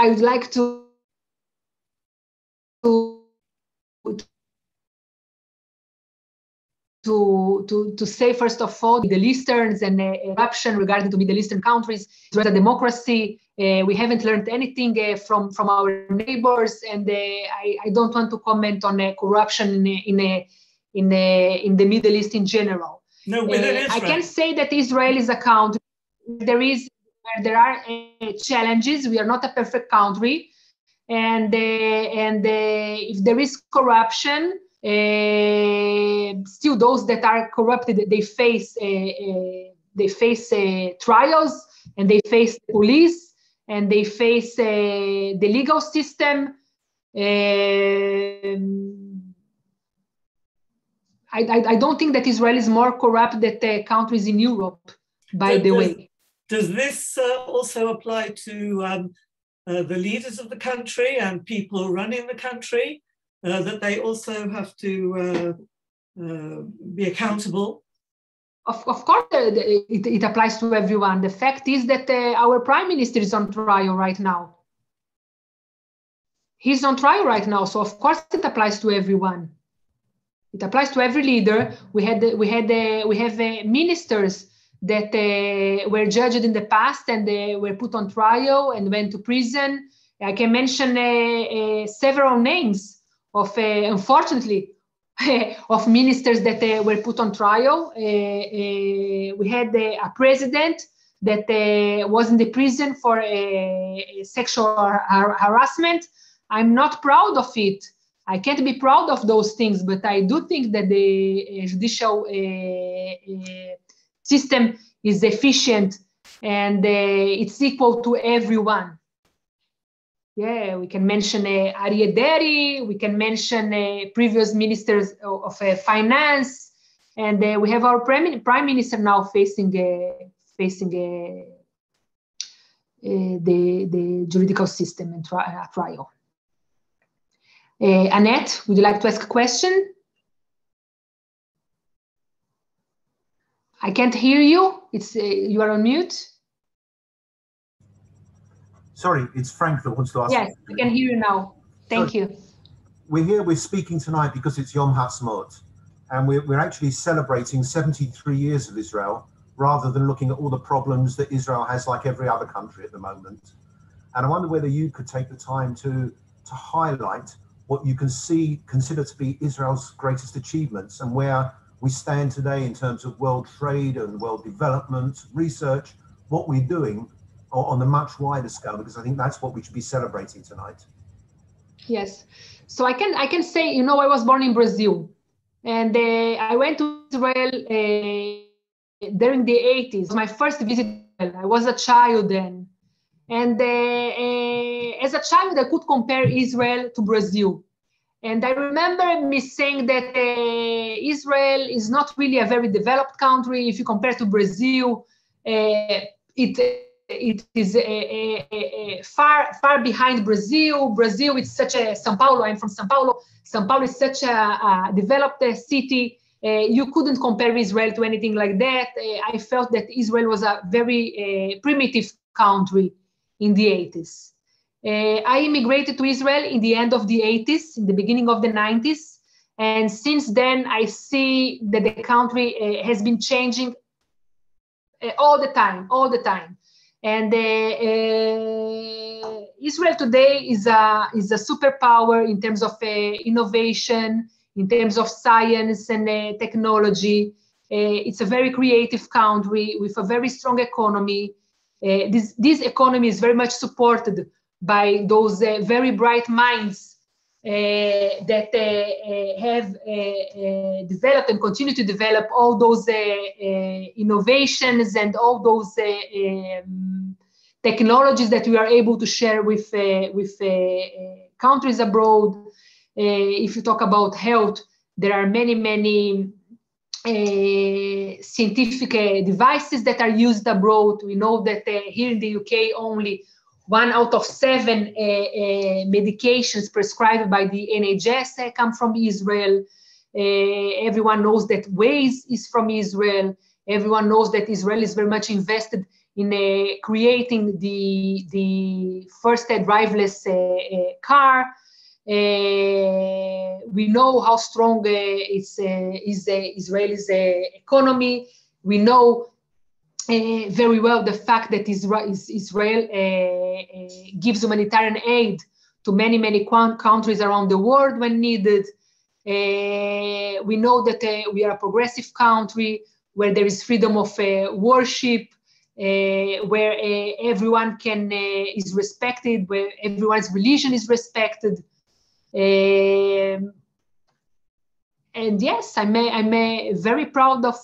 to say, first of all, Middle Easterns and corruption regarding to Middle Eastern countries. There's a democracy. We haven't learned anything from our neighbors, and I don't want to comment on corruption in the Middle East in general. No, within Israel. I can say that Israel is a country where there are challenges. We are not a perfect country, and if there is corruption, still those that are corrupted, they face trials, and they face the police, and they face the legal system. I don't think that Israel is more corrupt than the countries in Europe, by the way. Does this also apply to the leaders of the country and people running the country, that they also have to be accountable? Of course, it applies to everyone. The fact is that our prime minister is on trial right now. He's on trial right now, so of course it applies to everyone. It applies to every leader. We have ministers that were judged in the past and they were put on trial and went to prison. I can mention several names of, unfortunately, of ministers that were put on trial. We had a president that was in the prison for sexual harassment. I'm not proud of it. I can't be proud of those things, but I do think that the judicial system is efficient and it's equal to everyone. Yeah, we can mention Aryeh Deri, we can mention previous ministers of finance, and we have our prime minister now facing the juridical system and trial. Annette, would you like to ask a question? I can't hear you. It's you are on mute. Sorry, it's Frank that wants to ask. Yes, I can hear you now. Thank you. We're speaking tonight because it's Yom Haatzmaut, and we're actually celebrating 73 years of Israel, rather than looking at all the problems that Israel has like every other country at the moment. And I wonder whether you could take the time to highlight what you consider to be Israel's greatest achievements and where we stand today in terms of world trade and world development, research, what we're doing on a much wider scale, because I think that's what we should be celebrating tonight. Yes, so I can say, you know, I was born in Brazil, and I went to Israel during the 80s. My first visit, I was a child then, and as a child I could compare Israel to Brazil, and I remember me saying that Israel is not really a very developed country. If you compare to Brazil, it is far behind Brazil. Brazil is such a São Paulo. I'm from São Paulo. São Paulo is such a developed city. You couldn't compare Israel to anything like that. I felt that Israel was a very primitive country in the 80s. I immigrated to Israel in the end of the 80s, in the beginning of the 90s. And since then, I see that the country has been changing all the time. And Israel today is a superpower in terms of innovation, in terms of science and technology. It's a very creative country with a very strong economy. This economy is very much supported by those very bright minds that have developed and continue to develop all those innovations and all those technologies that we are able to share with countries abroad. If you talk about health, there are many scientific devices that are used abroad. We know that here in the UK, only 1 out of 7 medications prescribed by the NHS come from Israel. Everyone knows that Waze is from Israel. Everyone knows that Israel is very much invested in creating the first driverless car. We know how strong is Israel's economy. We know very well the fact that Israel gives humanitarian aid to many countries around the world when needed. We know that we are a progressive country where there is freedom of worship, where everyone is respected, where everyone's religion is respected. And yes, I'm very proud of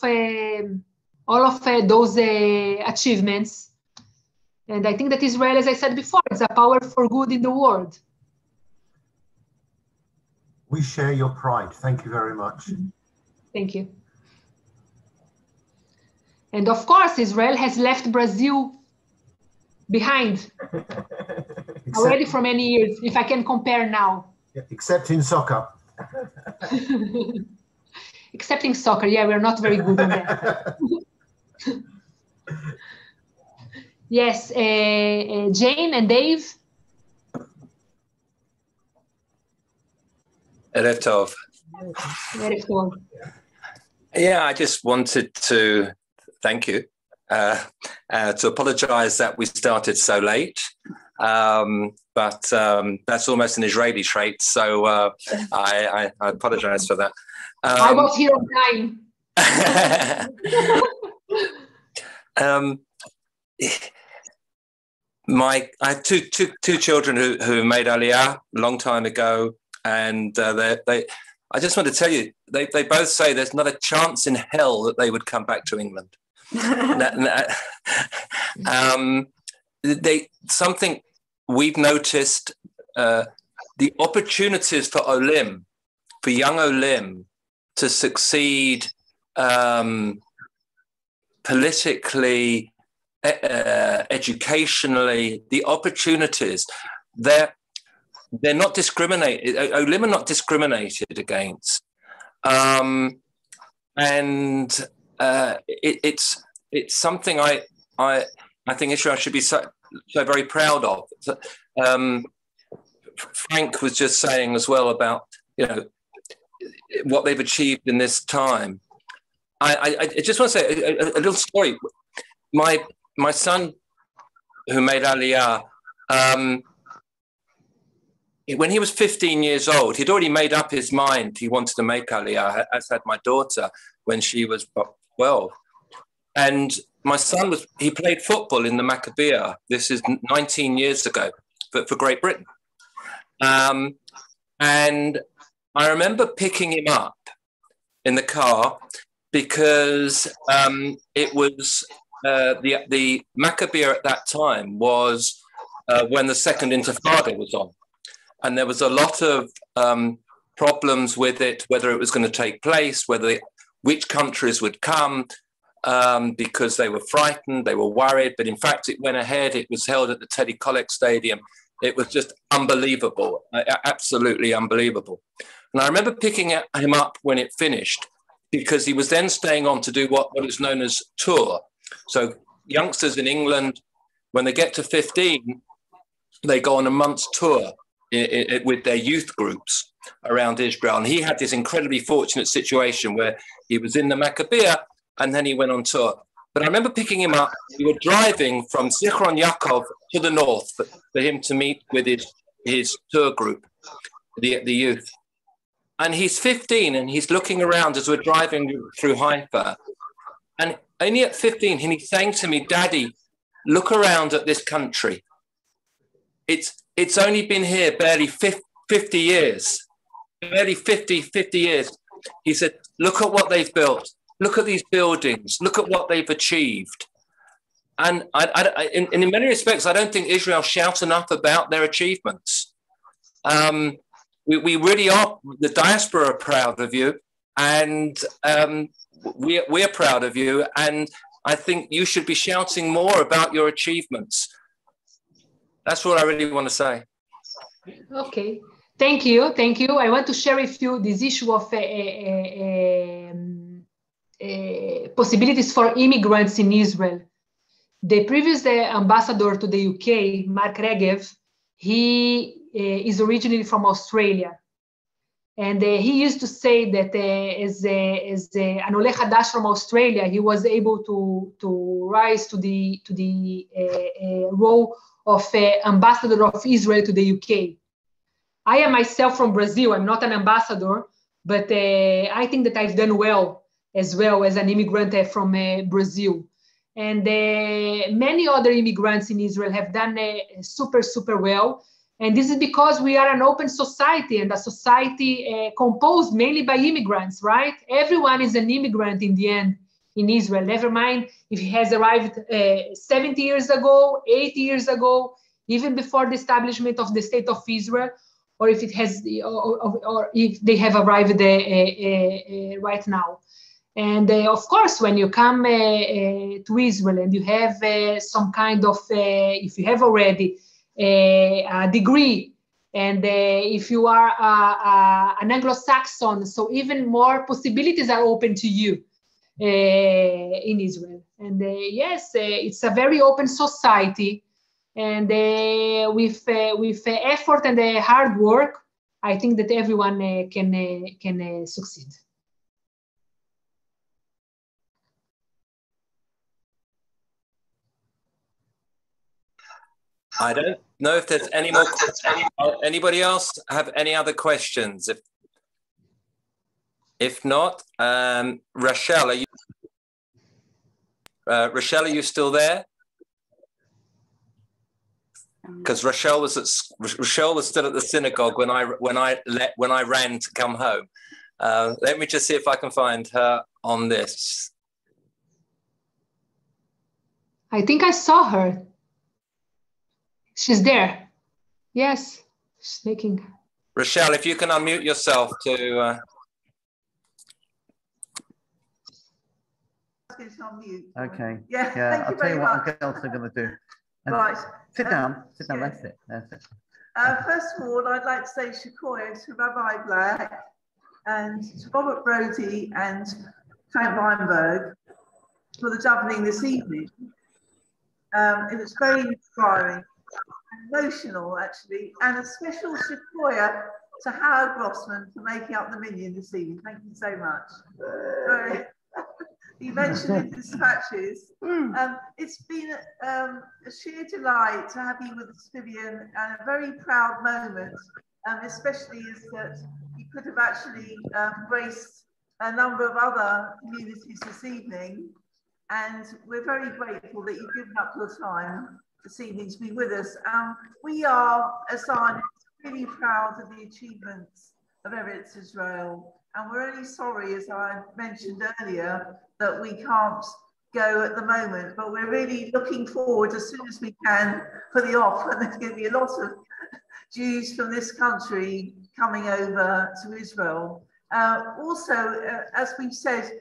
all of those achievements. And I think that Israel, as I said before, is a power for good in the world. We share your pride. Thank you very much. Thank you. And of course, Israel has left Brazil behind already for many years, if I can compare now. Except in soccer. Except in soccer, yeah, we're not very good on that. Yes, Jane and Dave. Erev Tov. Erev Tov. Yeah, I just wanted to thank you, to apologize that we started so late. But that's almost an Israeli trait, so I apologize for that. I was here on time. I have two children who made Aliyah a long time ago, and I just want to tell you, they both say there's not a chance in hell that they would come back to England. Something we've noticed, the opportunities for Olim, for young Olim, to succeed politically, educationally, the opportunities, they're not discriminated. Olim are not discriminated against, and it's something I think Israel should be so very proud of. Frank was just saying as well about what they've achieved in this time. I just want to say a little story. My son, who made Aliyah, when he was 15 years old, he'd already made up his mind he wanted to make Aliyah, as had my daughter when she was 12. And my son he played football in the Maccabiah. This is 19 years ago for Great Britain. And I remember picking him up in the car because it was the Maccabiah at that time was when the Second Intifada was on. And there was a lot of problems with it, whether it was going to take place, which countries would come, because they were frightened, they were worried. But in fact, it went ahead. It was held at the Teddy Kollek Stadium. It was just unbelievable, absolutely unbelievable. And I remember picking him up when it finished, because he was then staying on to do what is known as tour. So youngsters in England, when they get to 15, they go on a month's tour with their youth groups around Israel. And he had this incredibly fortunate situation where he was in the Maccabiah and then he went on tour. But I remember picking him up. We were driving from Zichron Yaakov to the north for him to meet with his tour group, the youth. And he's 15 and he's looking around as we're driving through Haifa. And only at 15, and he's saying to me, Daddy, look around at this country. It's only been here barely 50 years, barely 50 years. He said, look at what they've built. Look at these buildings. Look at what they've achieved. And in many respects, I don't think Israel shouts enough about their achievements. We really are, the diaspora are proud of you, and we're proud of you. And I think you should be shouting more about your achievements. That's what I really want to say. Okay, thank you, thank you. I want to share with you this issue of possibilities for immigrants in Israel. The previous ambassador to the UK, Mark Regev, he is originally from Australia. And he used to say that as an Oleh Hadash from Australia, he was able to rise to the role of ambassador of Israel to the UK. I am myself from Brazil. I'm not an ambassador, but I think that I've done well as an immigrant from Brazil. And many other immigrants in Israel have done super, super well. And this is because we are an open society, and a society composed mainly by immigrants, right? Everyone is an immigrant in the end in Israel. Never mind if he has arrived 70 years ago, 80 years ago, even before the establishment of the state of Israel, or if it has, or if they have arrived right now. And of course, when you come to Israel and you have some kind of, if you have already a degree, and if you are an Anglo-Saxon, so even more possibilities are open to you in Israel. And yes, it's a very open society, and with effort and hard work, I think that everyone can succeed. I don't know if there's any more questions. Anybody else have any other questions? If not, Rochelle, are you still there? Because Rochelle was still at the synagogue when I ran to come home. Let me just see if I can find her on this. I think I saw her. She's there. Yes, she's making. Rochelle, if you can unmute yourself to. Okay. Yeah. I'll tell you what girls are going to do. Right. Sit down. That's it. First of all, I'd like to say Shekoyah to Rabbi Black and to Robert Brody and Frank Weinberg for the davening this evening. It was very inspiring. Emotional, actually, and a special Shekoyah to Howard Grossman for making up the minion this evening. Thank you so much. You mentioned in dispatches. It's been a sheer delight to have you with us, Vivian, and a very proud moment, especially is that you could have actually embraced a number of other communities this evening, and we're very grateful that you've given up your time this evening to be with us. We are, as Zionists, really proud of the achievements of Eretz Israel, and we're only sorry, as I mentioned earlier, that we can't go at the moment, but we're really looking forward as soon as we can for the off, and there's going to be a lot of Jews from this country coming over to Israel. Also, as we've said,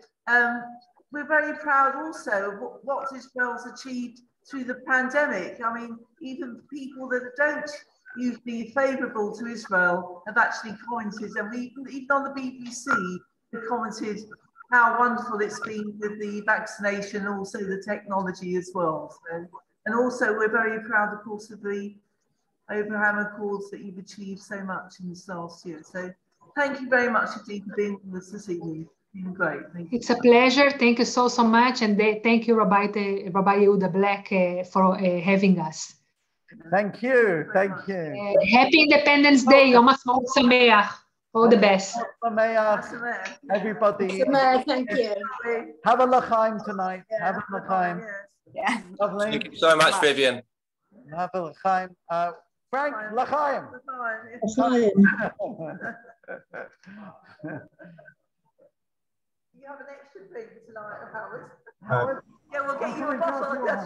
we're very proud also of what Israel's achieved through the pandemic. I mean, even people that don't usually favourable to Israel have actually commented, and we even on the BBC have commented how wonderful it's been with the vaccination, also the technology as well. So, and also we're very proud, of course, of the Abraham Accords that you've achieved so much in this last year. So thank you very much indeed for being with us this evening. Great. Thank you. It's a pleasure. Thank you so much. And thank you, Rabbi Yehuda Black, for having us. Thank you. Thank you. Happy Independence Day. Yom Haatzmaut Sameach. All the best. Everybody. Thank you. Have a l'chaim tonight. Have a l'chaim. Yeah. Lovely. Thank you so much, Vivian. Have a l'chaim. Frank, l'chaim. You have an extra drink tonight, Howard? Yeah, we'll get you a bottle.